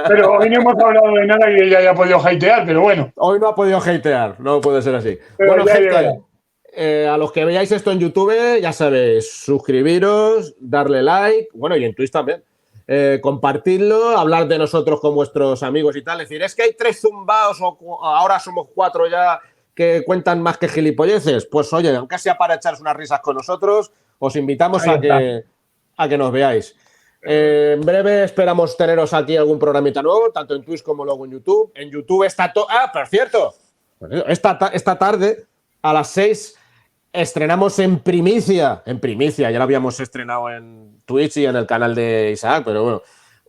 Pero hoy no hemos hablado de nada y ella ya ha podido hatear, pero bueno. Hoy no ha podido hatear, no puede ser así. Pero bueno, ya gente, a los que veáis esto en YouTube, ya sabéis, suscribiros, darle like, bueno, y en Twitch también. Compartidlo, hablar de nosotros con vuestros amigos y tal. Decir, es que hay 3 zumbaos o ahora somos 4 ya que cuentan más que gilipolleces. Pues oye, aunque sea para echaros unas risas con nosotros, os invitamos a que nos veáis. En breve esperamos teneros aquí algún programita nuevo, tanto en Twitch como luego en YouTube. En YouTube está todo. Ah, por cierto, esta tarde a las 6 estrenamos en primicia, ya lo habíamos estrenado en Twitch y en el canal de Isaac, pero bueno,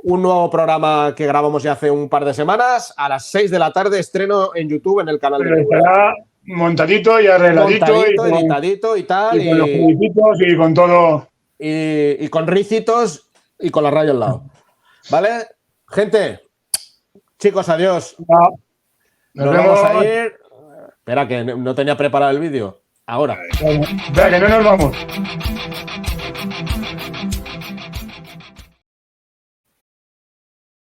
un nuevo programa que grabamos ya hace un par de semanas, a las 6 de la tarde estreno en YouTube en el canal de Isaac. Estará montadito y arregladito. Editadito y tal. Y con los publicitos y con todo. Y con ricitos y con la raya al lado. ¿Vale? Gente, chicos, adiós. Nos vamos a ir. Espera, que no tenía preparado el vídeo. Ahora. Espera, que no nos vamos.